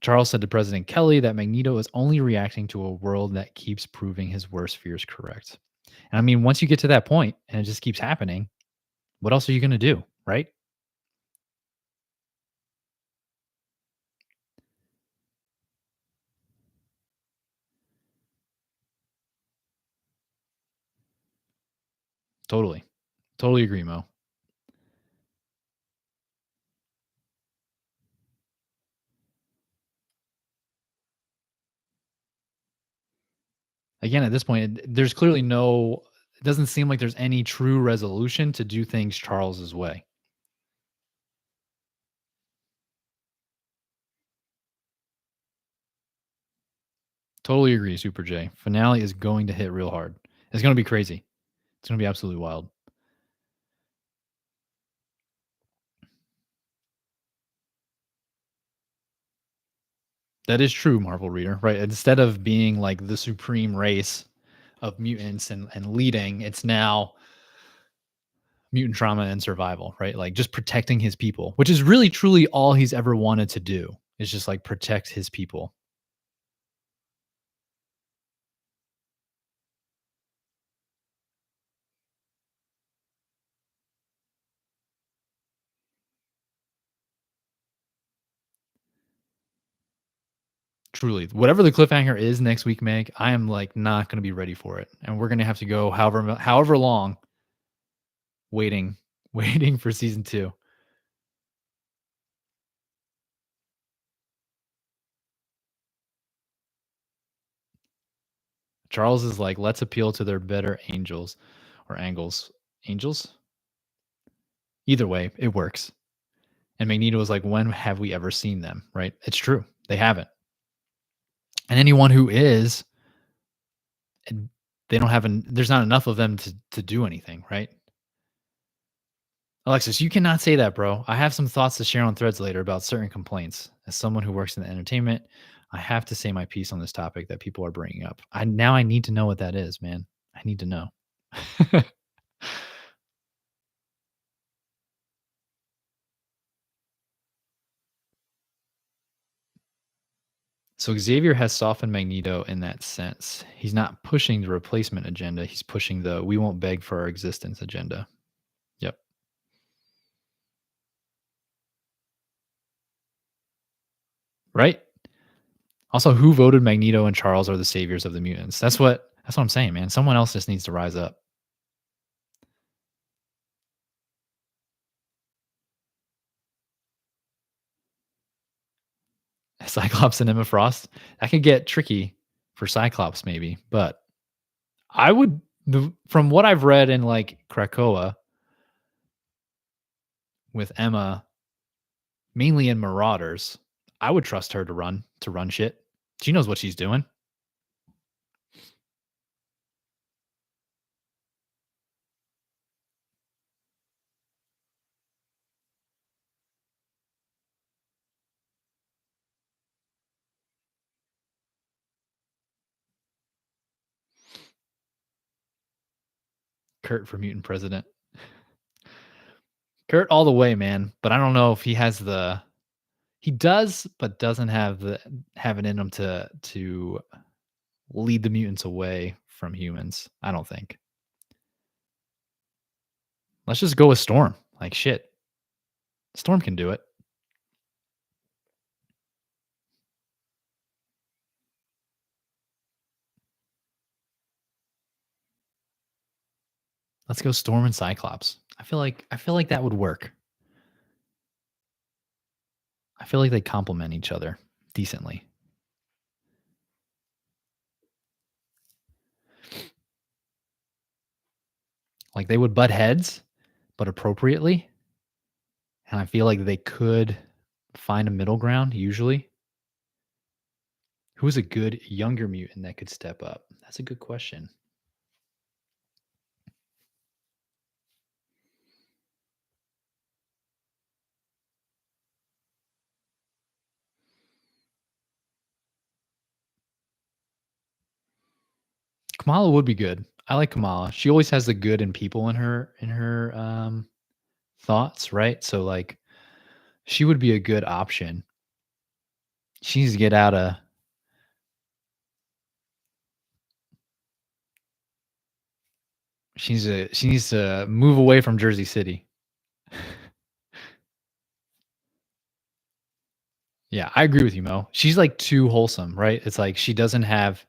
Charles said to President Kelly that Magneto is only reacting to a world that keeps proving his worst fears correct. And I mean, once you get to that point and it just keeps happening, what else are you going to do? Right? Totally. Totally agree, Mo. Again, at this point, there's clearly it doesn't seem like there's any true resolution to do things Charles's way. Totally agree, Super J. Finale is going to hit real hard. It's going to be crazy. It's going to be absolutely wild. That is true, Marvel Reader, right? Instead of being like the supreme race of mutants and leading, it's now mutant trauma and survival, right? Like just protecting his people, which is really truly all he's ever wanted to do is just like protect his people. Truly, whatever the cliffhanger is next week, Meg, I am like not going to be ready for it, and we're going to have to go however long waiting, waiting for season 2. Charles is like, let's appeal to their better angels or angles. Angels? Either way, it works. And Magneto was like, when have we ever seen them? Right? It's true. They haven't. And anyone who is, they don't have there's not enough of them to do anything, right? Alexis, you cannot say that, bro. I have some thoughts to share on threads later about certain complaints. As someone who works in the entertainment, I have to say my piece on this topic that people are bringing up. I need to know what that is, man. I need to know. So Xavier has softened Magneto in that sense. He's not pushing the replacement agenda. He's pushing the we won't beg for our existence agenda. Yep. Right? Also, who voted Magneto and Charles are the saviors of the mutants? That's what I'm saying, man. Someone else just needs to rise up. Cyclops and Emma Frost. That could get tricky for Cyclops maybe, but I would from what I've read in like Krakoa with Emma, mainly in Marauders, I would trust her to run shit. She knows what she's doing. Kurt for mutant president. Kurt all the way, man. But I don't know if he has the he does, but doesn't have it in him to lead the mutants away from humans. I don't think. Let's just go with Storm. Like shit. Storm can do it. Let's go Storm and Cyclops. I feel like that would work. I feel like they complement each other decently. Like they would butt heads, but appropriately. And I feel like they could find a middle ground usually. Who's a good younger mutant that could step up? That's a good question. Kamala would be good. I like Kamala. She always has the good in people in her thoughts, right? So like she would be a good option. She needs to get out of she needs to move away from Jersey City. Yeah, I agree with you, Mo. She's like too wholesome, right? It's like she doesn't have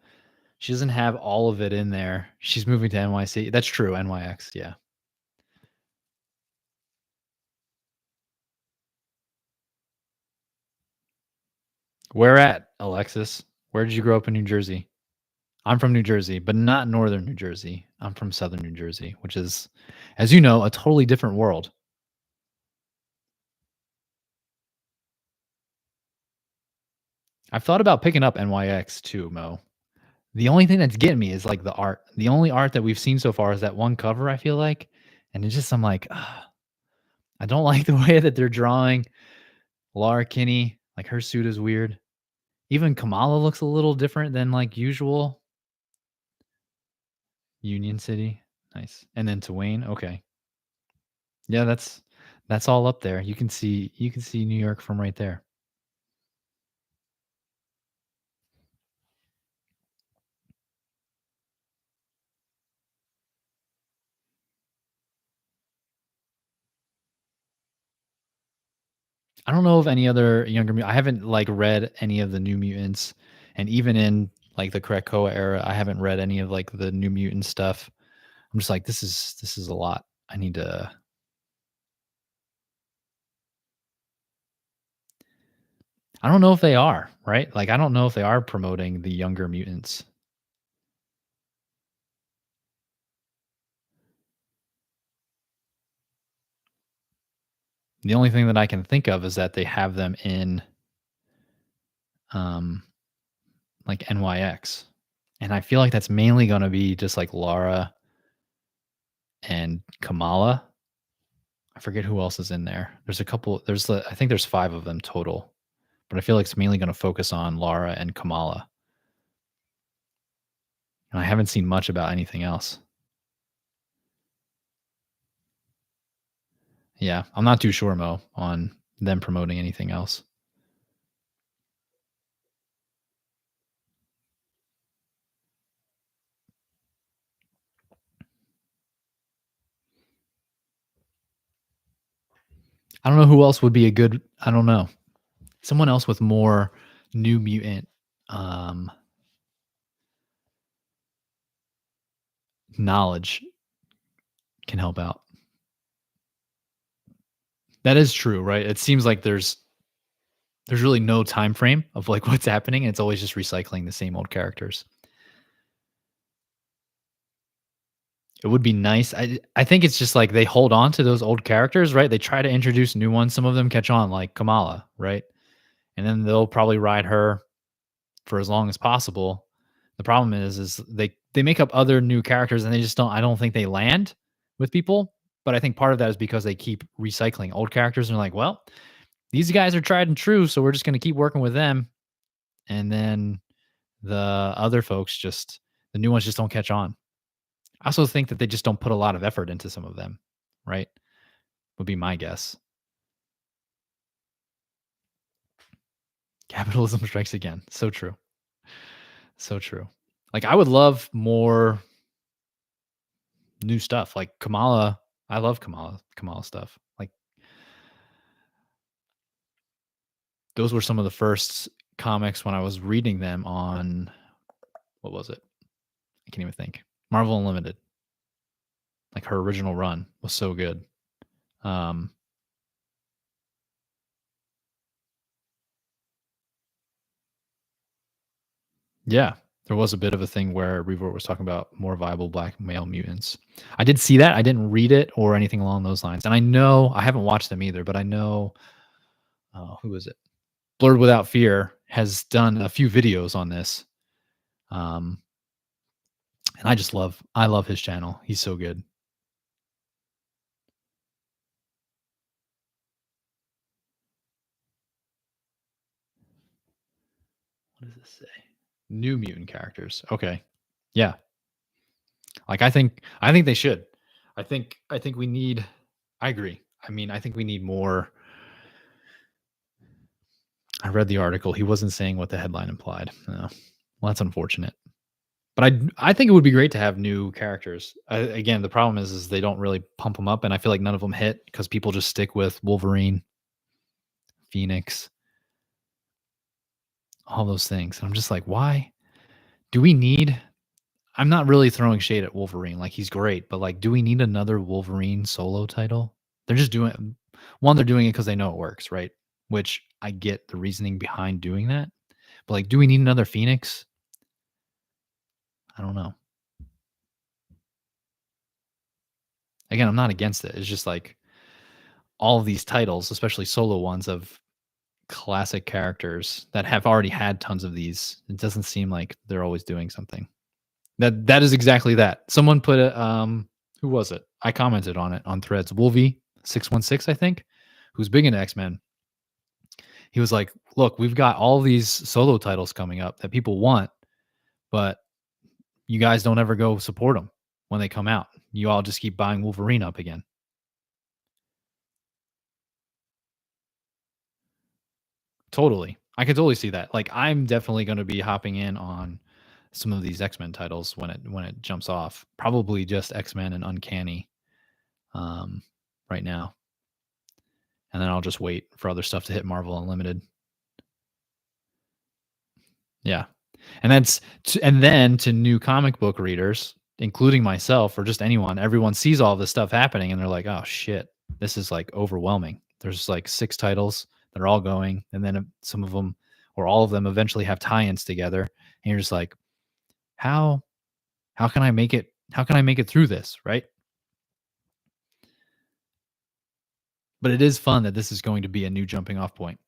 all of it in there. She's moving to NYC. That's true, NYX, yeah. Where at, Alexis? Where did you grow up in New Jersey? I'm from New Jersey, but not northern New Jersey. I'm from southern New Jersey, which is, as you know, a totally different world. I've thought about picking up NYX too, Mo. The only thing that's getting me is like the art. The only art that we've seen so far is that one cover, I feel like. And it's just, I'm like, "Ugh, I don't like the way that they're drawing Laura Kinney. Like her suit is weird. Even Kamala looks a little different than like usual. Union City. Nice. And then to Wayne. Okay. Yeah, that's all up there. You can see New York from right there. I don't know of any other I haven't like read any of the New Mutants, and even in like the Krakoa era, I haven't read any of like the New Mutant stuff. I'm just like, this is a lot. I need to. I don't know if they are right. Like I don't know if they are promoting the younger mutants. The only thing that I can think of is that they have them in, um, like NYX, and I feel like that's mainly going to be just like Lara and Kamala. I forget who else is in there. There's a couple. I think there's 5 of them total, but I feel like it's mainly going to focus on Lara and Kamala. And I haven't seen much about anything else. Yeah, I'm not too sure, Mo, on them promoting anything else. I don't know who else would be a good. I don't know. Someone else with more New Mutant um, knowledge can help out. That is true, right? It seems like there's There's really no time frame of like what's happening. And it's always just recycling the same old characters. It would be nice. I think it's just like they hold on to those old characters, right? They try to introduce new ones. Some of them catch on, like Kamala, right? And then they'll probably ride her for as long as possible. The problem is they make up other new characters and they just don't. I don't think they land with people. But I think part of that is because they keep recycling old characters and they're like, well, these guys are tried and true, so we're just going to keep working with them. And then the other folks just the new ones just don't catch on. I also think that they just don't put a lot of effort into some of them, right? Would be my guess. Capitalism strikes again. So true. So true. Like I would love more new stuff. Like Kamala, I love Kamala stuff. Like those were some of the first comics when I was reading them on what was it? I can't even think. Marvel Unlimited. Like her original run was so good. Um Yeah, there was a bit of a thing where Reavers was talking about more viable black male mutants. I did see that. I didn't read it or anything along those lines. And I know I haven't watched them either, but I know who is it? Blurred Without Fear has done a few videos on this. Um, and I love his channel. He's so good. What does this say? New mutant characters. Okay. Yeah. Like I think they should. I think we need I agree. I mean, I think we need more. I read the article. He wasn't saying what the headline implied. Well, that's unfortunate. But I think it would be great to have new characters. Again, the problem is they don't really pump them up, and I feel like none of them hit because people just stick with Wolverine, Phoenix, all those things. And I'm just like, why do we need? I'm not really throwing shade at Wolverine. Like he's great, but like, do we need another Wolverine solo title? They're just doing one. They're doing it because they know it works, right? Which I get the reasoning behind doing that. But like, do we need another Phoenix? I don't know. Again, I'm not against it. It's just like all of these titles, especially solo ones of classic characters that have already had tons of these. It doesn't seem like they're always doing something. That is exactly that. Someone put a who was it? I commented on it on Threads. Wolvie616, I think, who's big into X-Men. He was like, "Look, we've got all these solo titles coming up that people want, but you guys don't ever go support them when they come out. You all just keep buying Wolverine up again." Totally. I could totally see that. Like I'm definitely going to be hopping in on some of these X-Men titles when it jumps off. Probably just X-Men and Uncanny right now. And then I'll just wait for other stuff to hit Marvel Unlimited. Yeah. And and then to new comic book readers, including myself or just anyone, everyone sees all this stuff happening and they're like, "Oh shit, this is like overwhelming." There's like 6 titles that are all going and then some of them or all of them eventually have tie-ins together and you're just like, "How can I make it through this?" Right? But it is fun that this is going to be a new jumping off point.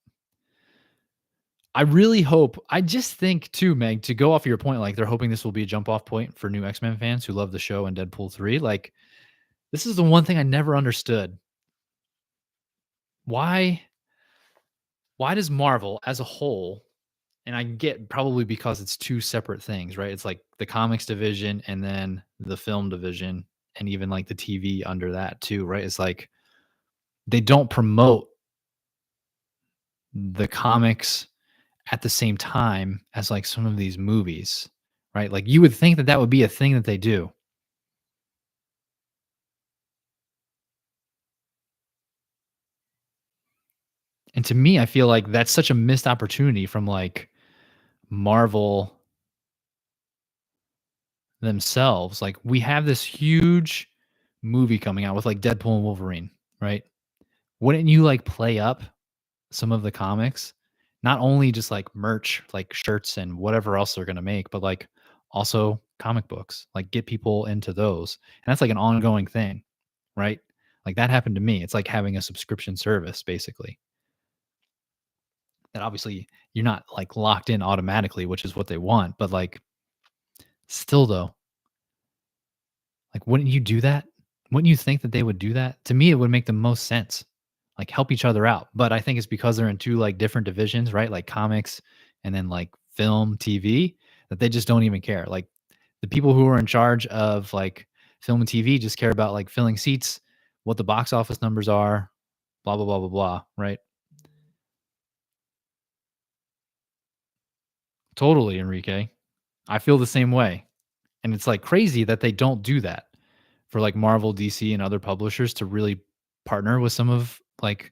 I really hope I just think too, Meg, to go off your point, like they're hoping this will be a jump off point for new X-Men fans who love the show and Deadpool 3. Like this is the one thing I never understood. Why does Marvel as a whole, and I get probably because it's 2 separate things, right? It's like the comics division and then the film division and even like the TV under that too, right? It's like they don't promote the comics at the same time as like some of these movies, right? Like you would think that that would be a thing that they do. And to me, I feel like that's such a missed opportunity from like Marvel themselves. Like we have this huge movie coming out with like Deadpool and Wolverine, right? Wouldn't you like play up some of the comics Not only just like merch, like shirts and whatever else they're gonna make, but like also comic books. Like get people into those. And that's like an ongoing thing, right? Like that happened to me. It's like having a subscription service basically. That obviously you're not like locked in automatically, which is what they want, but like still though, like wouldn't you do that? Wouldn't you think that they would do that? To me, it would make the most sense. Like help each other out. But I think it's because they're in two like different divisions, right? Like comics and then like film, TV, that they just don't even care. Like the people who are in charge of like film and TV just care about like filling seats, what the box office numbers are, blah blah blah blah blah, right? Totally, Enrique. I feel the same way. And it's like crazy that they don't do that for like Marvel, DC, and other publishers to really partner with some of like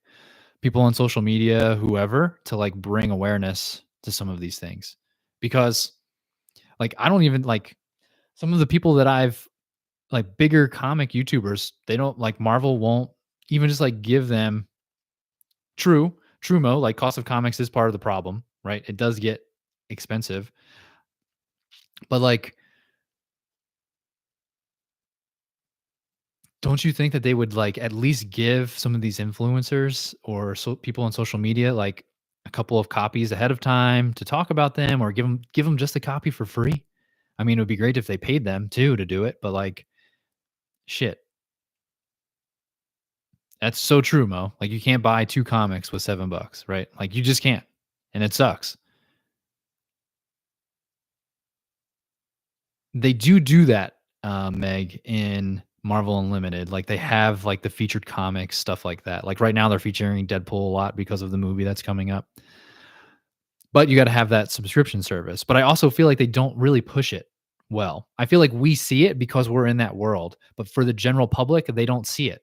people on social media, whoever, to like bring awareness to some of these things. Because like I don't even like some of the people that I've like bigger comic YouTubers, they don't like Marvel won't even just like give them true mo, like cost of comics is part of the problem, right? It does get expensive. But like don't you think that they would like at least give some of these influencers or people on social media like a couple of copies ahead of time to talk about them, or give them just a copy for free? I mean, it would be great if they paid them too to do it, but like shit, that's so true, Mo. Like you can't buy two comics with $7, right? Like you just can't, and it sucks. They do that, Meg, in Marvel Unlimited. Like they have like the featured comics, stuff like that. Like right now, they're featuring Deadpool a lot because of the movie that's coming up. But you got to have that subscription service. But I also feel like they don't really push it well. I feel like we see it because we're in that world, but for the general public, they don't see it.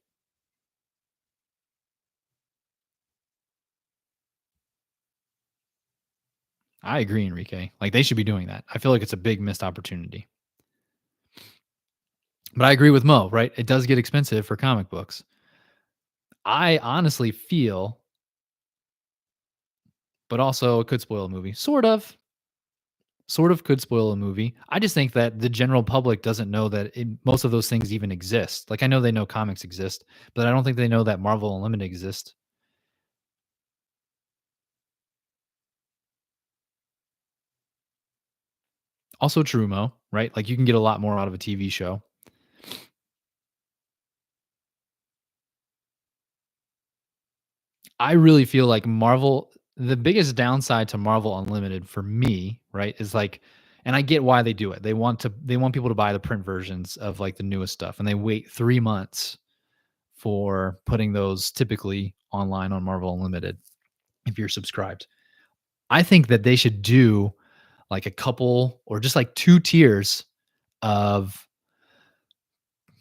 I agree, Enrique. Like they should be doing that. I feel like it's a big missed opportunity. But I agree with Mo, right? It does get expensive for comic books. I honestly feel, but also it could spoil a movie. Sort of could spoil a movie. I just think that the general public doesn't know that most of those things even exist. Like I know they know comics exist, but I don't think they know that Marvel Unlimited exists. Also true, Mo, right? Like you can get a lot more out of a TV show. I really feel like the biggest downside to Marvel Unlimited for me, right, is like, and I get why they do it. They want people to buy the print versions of like the newest stuff, and they wait 3 months for putting those typically online on Marvel Unlimited if you're subscribed. I think that they should do like a couple or just like two tiers of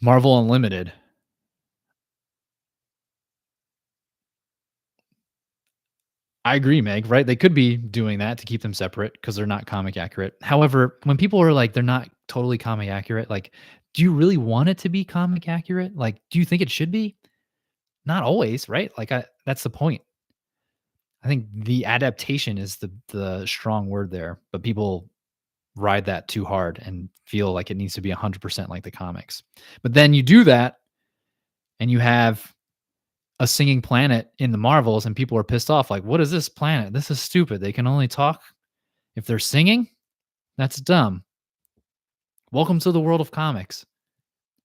Marvel Unlimited. I agree, Meg, right? They could be doing that to keep them separate because they're not comic accurate. However, when people are like, they're not totally comic accurate, like, do you really want it to be comic accurate? Like, do you think it should be? Not always, right? Like, that's the point. I think the adaptation is the strong word there, but people ride that too hard and feel like it needs to be 100% like the comics. But then you do that and you have a singing planet in the Marvels and people are pissed off like, what is this planet? This is stupid. They can only talk if they're singing? That's dumb. Welcome to the world of comics.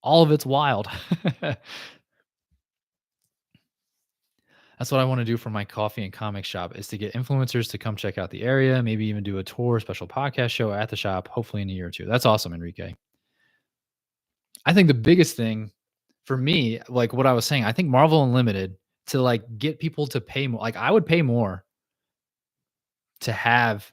All of it's wild. That's what I want to do for my coffee and comic shop is to get influencers to come check out the area, maybe even do a tour, special podcast show at the shop, hopefully in a year or two. That's awesome, Enrique. I think the biggest thing for me, like what I was saying, I think Marvel Unlimited to like get people to pay more. Like I would pay more to have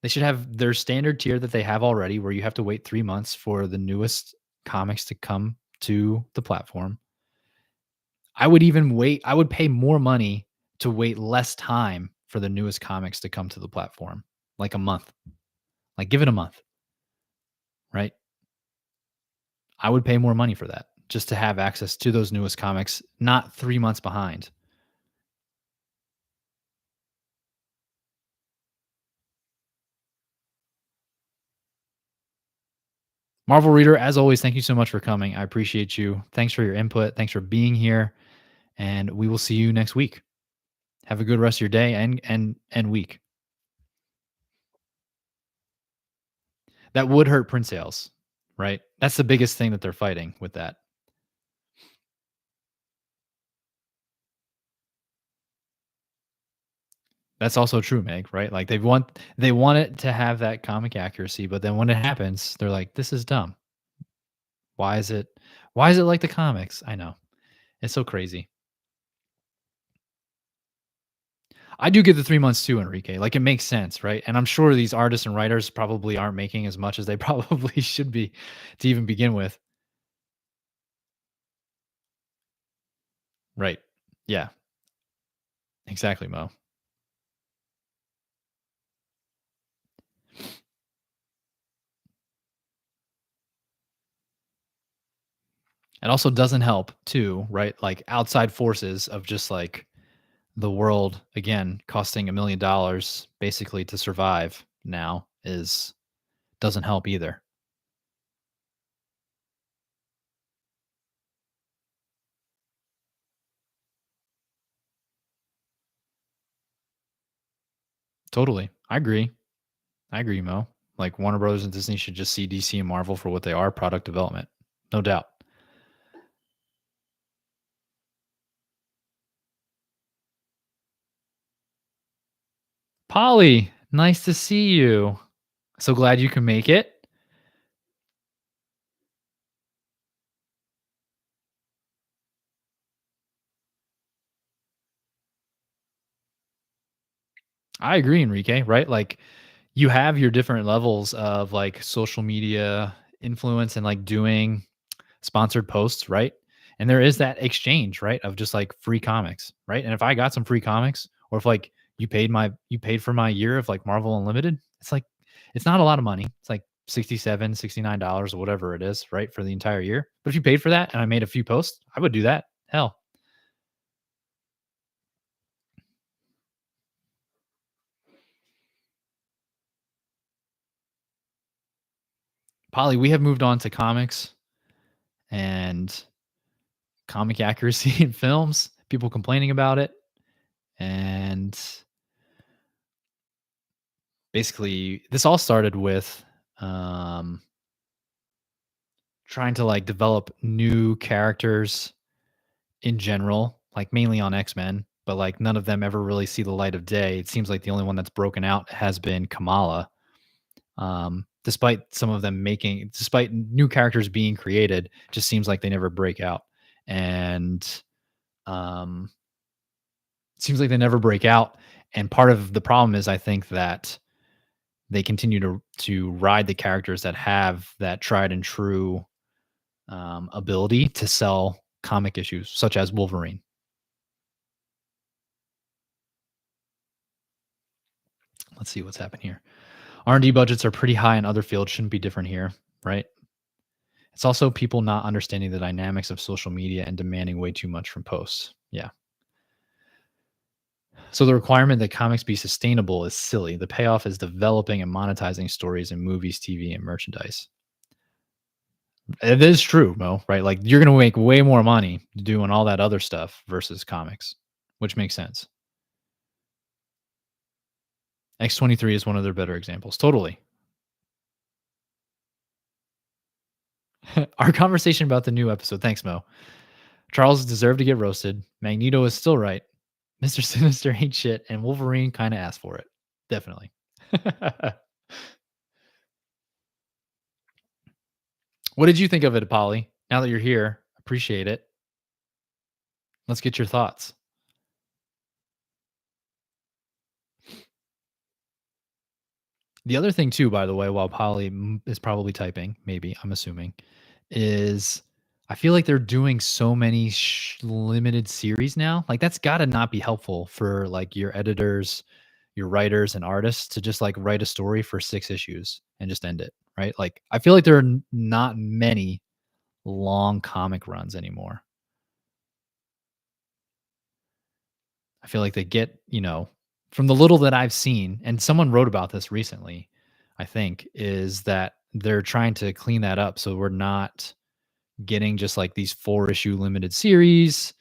they should have their standard tier that they have already where you have to wait 3 months for the newest comics to come to the platform. I would pay more money to wait less time for the newest comics to come to the platform, like a month. Like give it a month, right? I would pay more money for that just to have access to those newest comics, not 3 months behind. Marvel Reader, as always, thank you so much for coming. I appreciate you. Thanks for your input. Thanks for being here. And we will see you next week. Have a good rest of your day and week. That would hurt print sales, right? That's the biggest thing that they're fighting with that. That's also true, Meg, right? Like they want it to have that comic accuracy, but then when it happens, they're like, "This is dumb. Why is it why is it like the comics?" I know. It's so crazy. I do get the 3 months too, Enrique. Like, it makes sense, right? And I'm sure these artists and writers probably aren't making as much as they probably should be to even begin with. Right. Yeah, exactly, Mo. It also doesn't help too, right? Like, outside forces of just, like, the world, again, costing $1,000,000 basically to survive now is doesn't help either. Totally. I agree, Mo. Like, Warner Brothers and Disney should just see DC and Marvel for what they are, product development. No doubt. Polly, nice to see you. So glad you can make it. I agree, Enrique, right? Like, you have your different levels of like social media influence and like doing sponsored posts, right? And there is that exchange, right? Of just like free comics, right? And if I got some free comics, or if like you paid for my year of like Marvel Unlimited, it's like it's not a lot of money. It's like 67, $69 or whatever it is, right? For the entire year. But if you paid for that and I made a few posts, I would do that. Hell. Polly, we have moved on to comics and comic accuracy in films, people complaining about it. And basically, this all started with um, trying to like develop new characters in general, like mainly on X-Men, but like none of them ever really see the light of day. It seems like the only one that's broken out has been Kamala. Despite some of them despite new characters being created, just seems like they never break out. And um, it seems like they never break out. And part of the problem is, I think that they continue to ride the characters that have that tried and true ability to sell comic issues, such as Wolverine. Let's see what's happened here. R&D budgets are pretty high in other fields. Shouldn't be different here, right? It's also people not understanding the dynamics of social media and demanding way too much from posts. Yeah. So the requirement that comics be sustainable is silly. The payoff is developing and monetizing stories in movies, TV, and merchandise. It is true, Mo, right? Like you're going to make way more money doing all that other stuff versus comics, which makes sense. X23 is one of their better examples. Totally. Our conversation about the new episode. Thanks, Mo. Charles deserved to get roasted. Magneto is still right. Mr. Sinister ain't shit, and Wolverine kind of asked for it. Definitely. What did you think of it, Polly? Now that you're here, appreciate it. Let's get your thoughts. The other thing, too, by the way, while Polly is probably typing, maybe I'm assuming, is I feel like they're doing so many limited series now. Like that's got to not be helpful for like your editors, your writers, and artists to just like write a story for 6 issues and just end it, right? Like I feel like there are not many long comic runs anymore. I feel like they get, from the little that I've seen, and someone wrote about this recently, I think, is that they're trying to clean that up so we're not getting just like these 4-issue limited series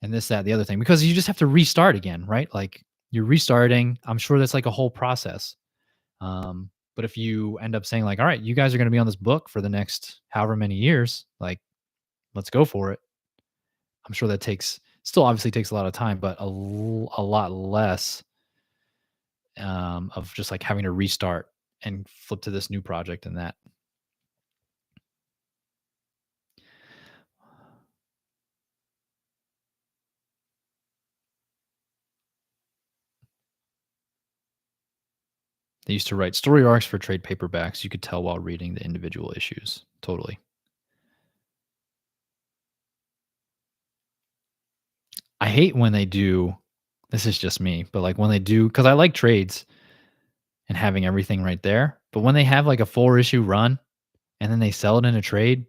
and this, that, the other thing, because you just have to restart again, right? Like you're restarting. I'm sure that's like a whole process. But if you end up saying like, all right, you guys are going to be on this book for the next however many years, like let's go for it. I'm sure that takes still obviously takes a lot of time, but a lot less of just like having to restart and flip to this new project and that. They used to write story arcs for trade paperbacks. You could tell while reading the individual issues. Totally. I hate when they do this is just me, but like when they do because I like trades and having everything right there. But when they have like a 4-issue run and then they sell it in a trade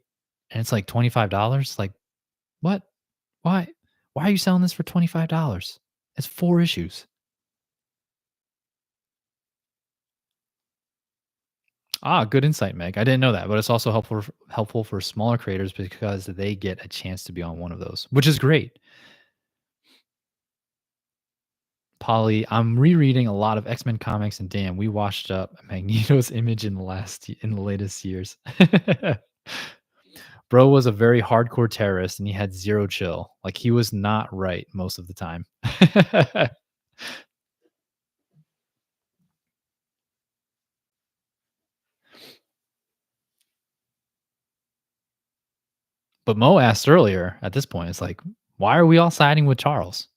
and it's like $25, like what? Why? Why are you selling this for $25? It's 4 issues. Ah, good insight, Meg. I didn't know that, but it's also helpful for smaller creators because they get a chance to be on one of those, which is great. Polly, I'm rereading a lot of X-Men comics, and damn, we washed up Magneto's image in the latest years. Bro was a very hardcore terrorist, and he had zero chill. Like he was not right most of the time. But Mo asked earlier. At this point, it's like, why are we all siding with Charles?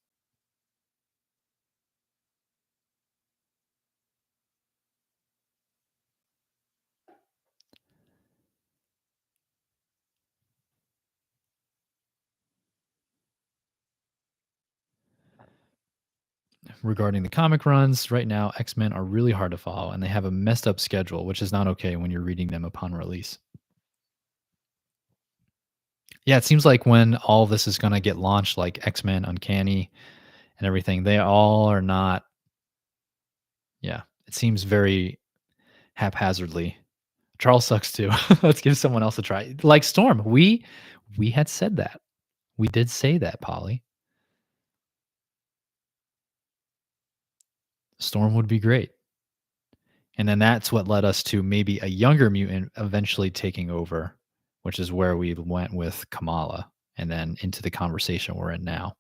Regarding the comic runs, right now X-Men are really hard to follow, and they have a messed up schedule, which is not okay when you're reading them upon release. Yeah, it seems like when all of this is gonna get launched, like X-Men, Uncanny, and everything, they all are not yeah, it seems very haphazardly. Charles sucks too. Let's give someone else a try. Like Storm, we had said that. We did say that, Polly. Storm would be great. And then that's what led us to maybe a younger mutant eventually taking over, which is where we went with Kamala and then into the conversation we're in now.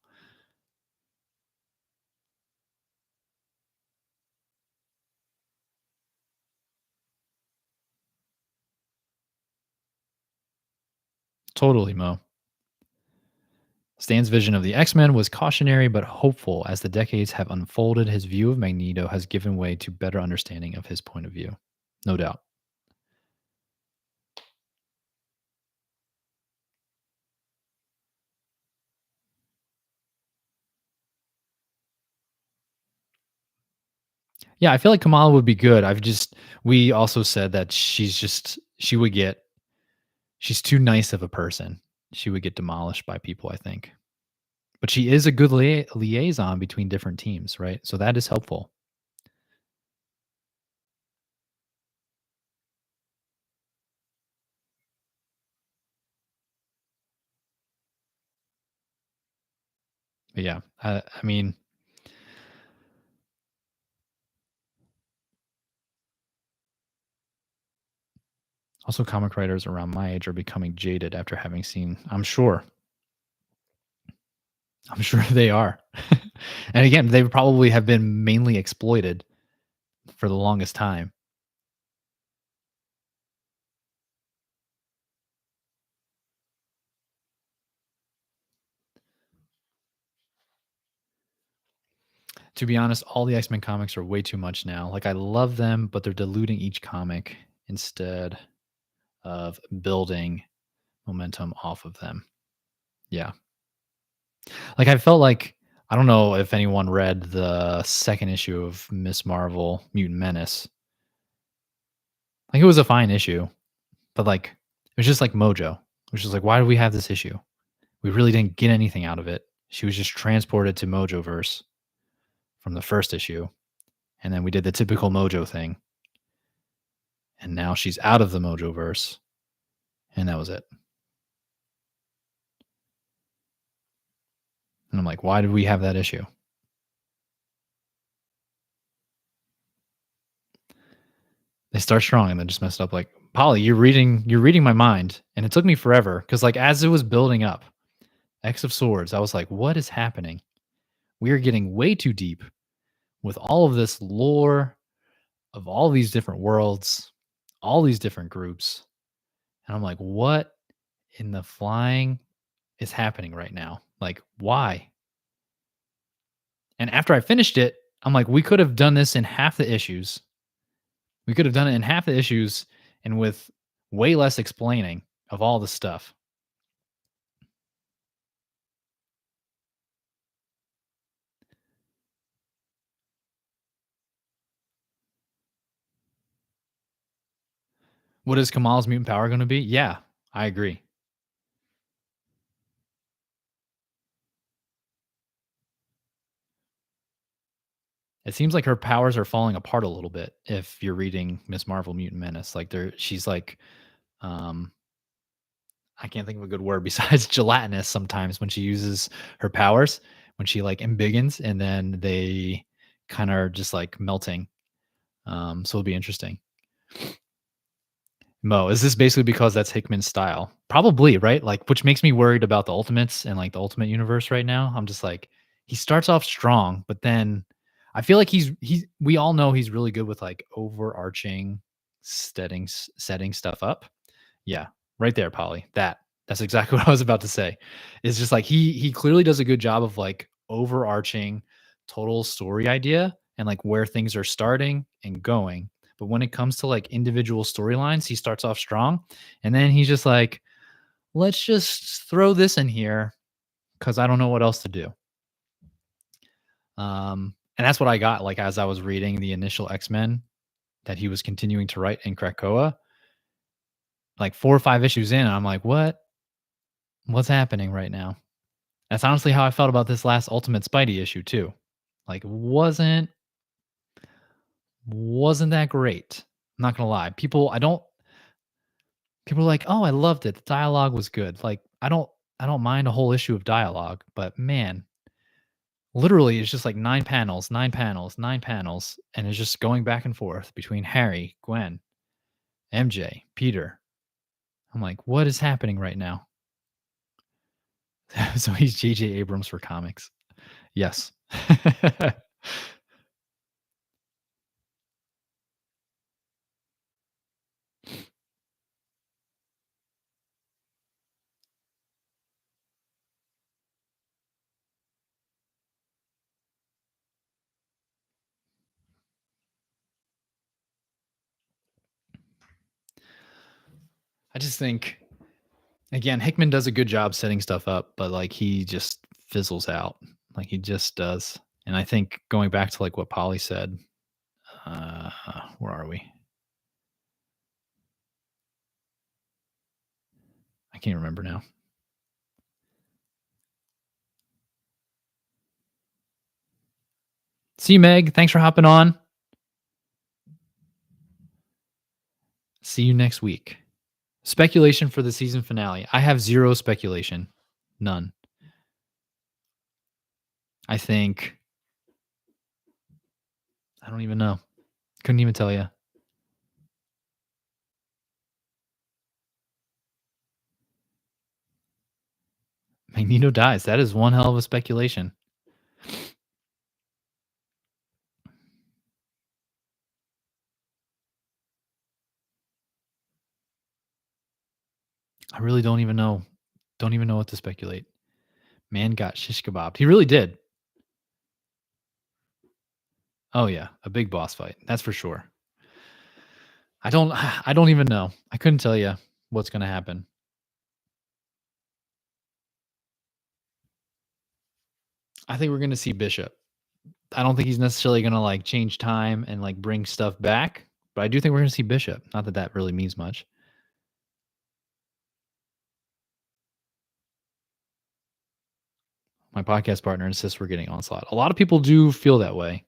Totally, Mo. Stan's vision of the X-Men was cautionary but hopeful. As the decades have unfolded, his view of Magneto has given way to better understanding of his point of view. No doubt. Yeah, I feel like Kamala would be good. We also said that she would get she's too nice of a person. She would get demolished by people, I think. But she is a good liaison between different teams, right? So that is helpful. But yeah, I mean, also comic writers around my age are becoming jaded after having seen. I'm sure they are. And again, they probably have been mainly exploited for the longest time. To be honest, all the X-Men comics are way too much now. Like I love them, but they're diluting each comic instead of building momentum off of them. Yeah. Like I felt like I don't know if anyone read the second issue of Miss Marvel Mutant Menace. Like it was a fine issue, but like it was just like Mojo. It was just like, why do we have this issue? We really didn't get anything out of it. She was just transported to Mojoverse from the first issue, and then we did the typical Mojo thing. and now she's out of the Mojoverse, and that was it. And I'm like, why did we have that issue? They start strong and then just messed up. Like, Polly, you're reading my mind, and it took me forever because like as it was building up, X of Swords, I was like, what is happening? We are getting way too deep with all of this lore of all these different worlds, all these different groups, and I'm like, what in the flying is happening right now? Like, why? And after I finished it, I'm like, we could have done this in half the issues. We could have done it in half the issues and with way less explaining of all the stuff. What is Kamal's mutant power going to be? Yeah, I agree. It seems like her powers are falling apart a little bit if you're reading Miss Marvel Mutant Menace. Like she's like um I can't think of a good word besides gelatinous sometimes when she uses her powers, when she like embiggens and then they kind of are just like melting. So it'll be interesting. Mo, is this basically because that's Hickman's style? Probably, right? Like, which makes me worried about the Ultimates and like the Ultimate Universe right now. I'm just like, he starts off strong, but then I feel like he's we all know he's really good with like overarching setting stuff up. Yeah, right there, Polly. That's exactly what I was about to say. It's just like he clearly does a good job of like overarching total story idea and like where things are starting and going. But when it comes to like individual storylines, he starts off strong and then he's just like, let's just throw this in here because I don't know what else to do. And that's what I got like as I was reading the initial X-Men that he was continuing to write in Krakoa. Like 4 or 5 issues in, I'm like, what's happening right now? That's honestly how I felt about this last Ultimate Spidey issue too. Like wasn't that great. I'm not gonna lie. People are like, "Oh, I loved it. The dialogue was good." Like, I don't mind a whole issue of dialogue, but man, literally it's just like 9 panels, 9 panels, 9 panels, and it's just going back and forth between Harry, Gwen, MJ, Peter. I'm like, "What is happening right now?" So he's JJ Abrams for comics. Yes. I just think again, Hickman does a good job setting stuff up, but like he just fizzles out. Like he just does. And I think going back to like what Polly said, uh, where are we? I can't remember now. See Meg, thanks for hopping on. See you next week. Speculation for the season finale. I have zero speculation. None. I think I don't even know. Couldn't even tell you. Magneto dies. That is one hell of a speculation. I really don't even know. Don't even know what to speculate. Man got shish kebabbed. He really did. Oh yeah, a big boss fight. That's for sure. I don't even know. I couldn't tell you what's going to happen. I think we're going to see Bishop. I don't think he's necessarily going to like change time and like bring stuff back, but I do think we're going to see Bishop. Not that that really means much. My podcast partner insists we're getting Onslaught. A lot of people do feel that way.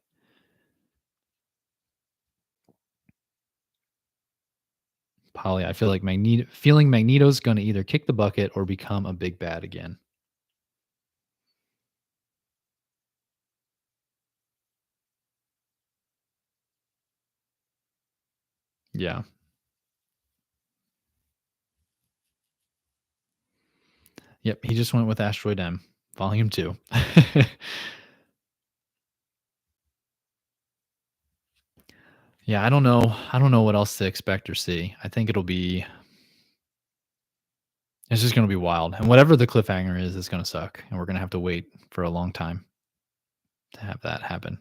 Polly, I feel like feeling Magneto's gonna either kick the bucket or become a big bad again. Yeah. Yep, he just went with Asteroid M, Volume 2. Yeah, I don't know what else to expect or see. I think it's just gonna be wild, and whatever the cliffhanger is gonna suck, and we're gonna have to wait for a long time to have that happen.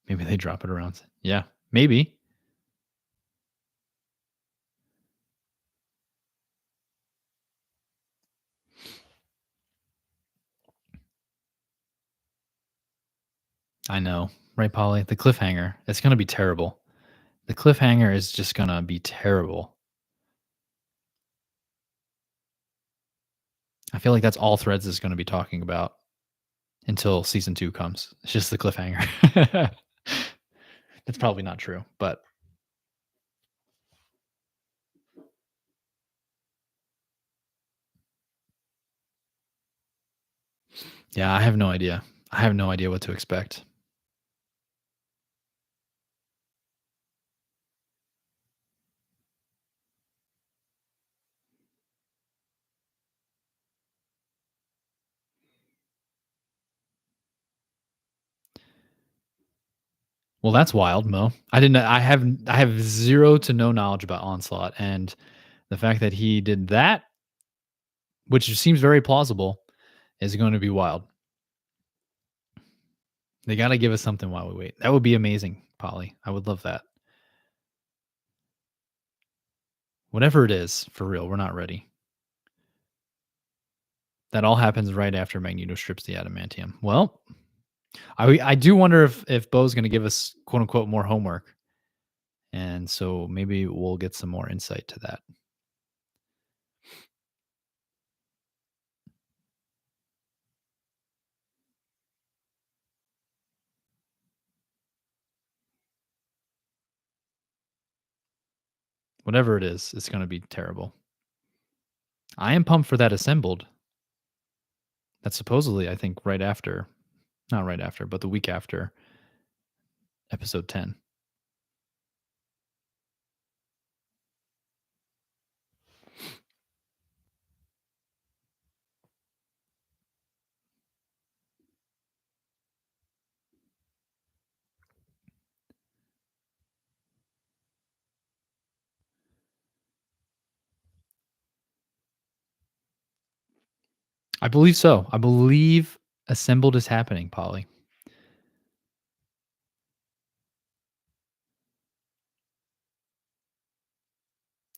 Maybe they drop it around. Yeah, maybe. I know, right, Polly? The cliffhanger, it's gonna be terrible. The cliffhanger is just gonna be terrible. I feel like that's all Threads is gonna be talking about until season 2 comes. It's just the cliffhanger. That's probably not true, but yeah, I have no idea. I have no idea what to expect. Well, that's wild, Mo. I have 0 to no knowledge about Onslaught, and the fact that he did that, which seems very plausible, is going to be wild. They gotta give us something while we wait. That would be amazing, Polly. I would love that. Whatever it is, for real, we're not ready. That all happens right after Magneto strips the adamantium. Well, I do wonder if Bo's gonna give us, quote, unquote, "more homework," and so maybe we'll get some more insight to that. Whatever it is, it's gonna be terrible. I am pumped for that Assembled. That's supposedly, I think, right after, not right after, but the week after episode 10. I believe so. I believe Assembled is happening, Polly.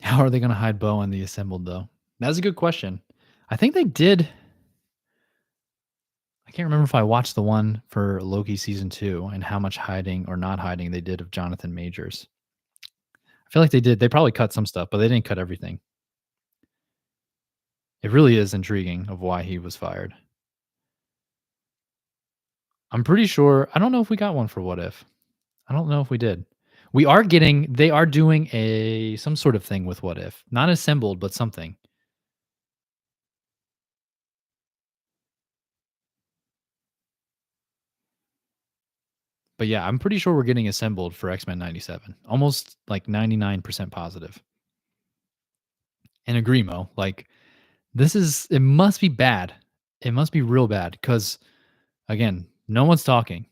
How are they gonna hide Bo in the Assembled, though? That's a good question. I think they did. I can't remember if I watched the one for Loki season 2 and how much hiding or not hiding they did of Jonathan Majors. I feel like they did. They probably cut some stuff, but they didn't cut everything. It really is intriguing of why he was fired. I'm pretty sure. I don't know if we got one for What If. I don't know if we did. They are doing a some sort of thing with What If. Not Assembled, but something. But yeah, I'm pretty sure we're getting Assembled for X-Men 97. Almost like 99% positive. And agree, Mo. Like, it must be bad. It must be real bad because, again, no one's talking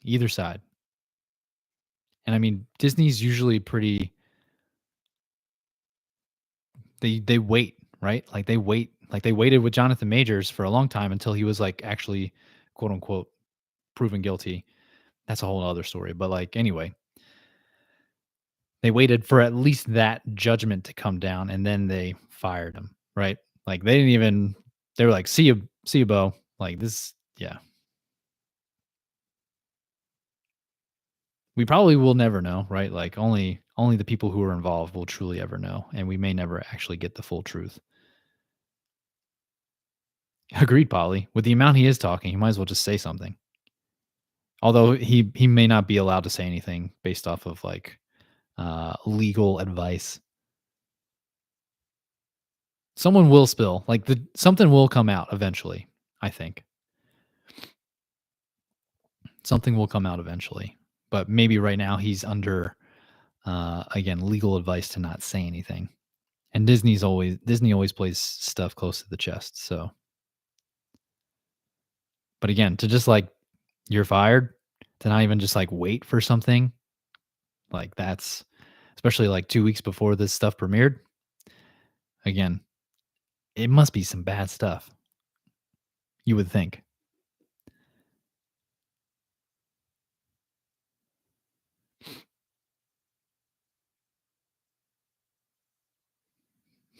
either side. And I mean, Disney's usually pretty, they wait, right? Like they waited with Jonathan Majors for a long time until he was like actually, quote unquote, proven guilty. That's a whole other story. But like, anyway, they waited for at least that judgment to come down and then they fired him, right? Like they didn't even, they were like, see you, Bo. Like this, yeah. We probably will never know, right? Like only the people who are involved will truly ever know, and we may never actually get the full truth. Agreed, Polly. With the amount he is talking, he might as well just say something. Although he may not be allowed to say anything based off of like legal advice. Someone will spill. Like something will come out eventually, I think. Something will come out eventually. But maybe right now he's under again legal advice to not say anything. And Disney always plays stuff close to the chest. So, but again, to just like you're fired, to not even just like wait for something, like that's especially like 2 weeks before this stuff premiered. Again, it must be some bad stuff. You would think.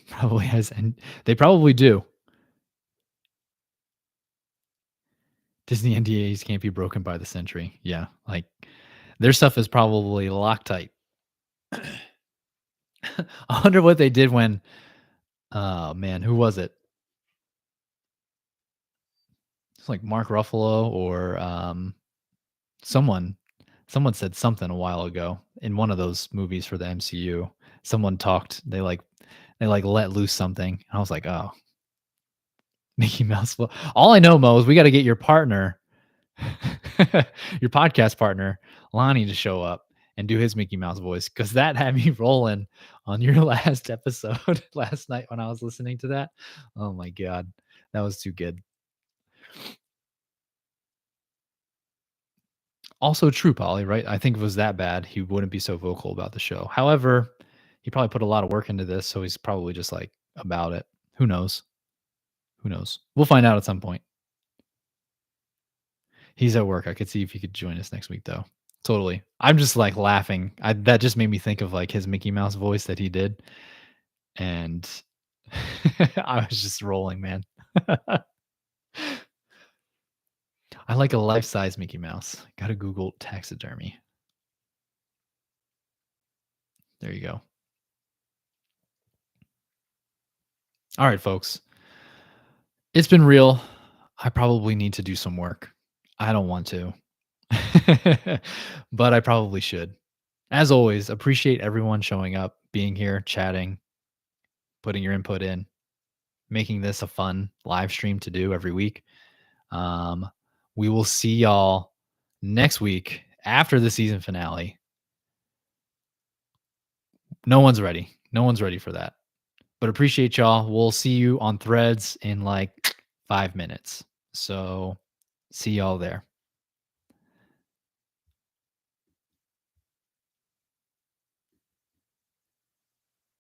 Probably has, and they probably do. Disney NDAs can't be broken by the century. Yeah, like their stuff is probably Loctite. I wonder what they did when oh man, who was it? It's like Mark Ruffalo or someone someone said something a while ago in one of those movies for the MCU. Someone talked, they like let loose something. I was like, "Oh, Mickey Mouse." Well, all I know, Mo, is we got to get your partner, your podcast partner, Lonnie, to show up and do his Mickey Mouse voice because that had me rolling on your last episode last night when I was listening to that. Oh my god, that was too good. Also true, Polly, right? I think if it was that bad, he wouldn't be so vocal about the show. However, he probably put a lot of work into this, so he's probably just like about it. Who knows? Who knows? We'll find out at some point. He's at work. I could see if he could join us next week, though. Totally. I'm just like laughing. That just made me think of like his Mickey Mouse voice that he did, and I was just rolling, man. I like a life size Mickey Mouse. Gotta Google taxidermy. There you go. All right, folks. It's been real. I probably need to do some work. I don't want to, but I probably should. As always, appreciate everyone showing up, being here, chatting, putting your input in, making this a fun live stream to do every week. Um, we will see y'all next week after the season finale. No one's ready. No one's ready for that. But appreciate y'all. We'll see you on Threads in like 5 minutes. So see y'all there.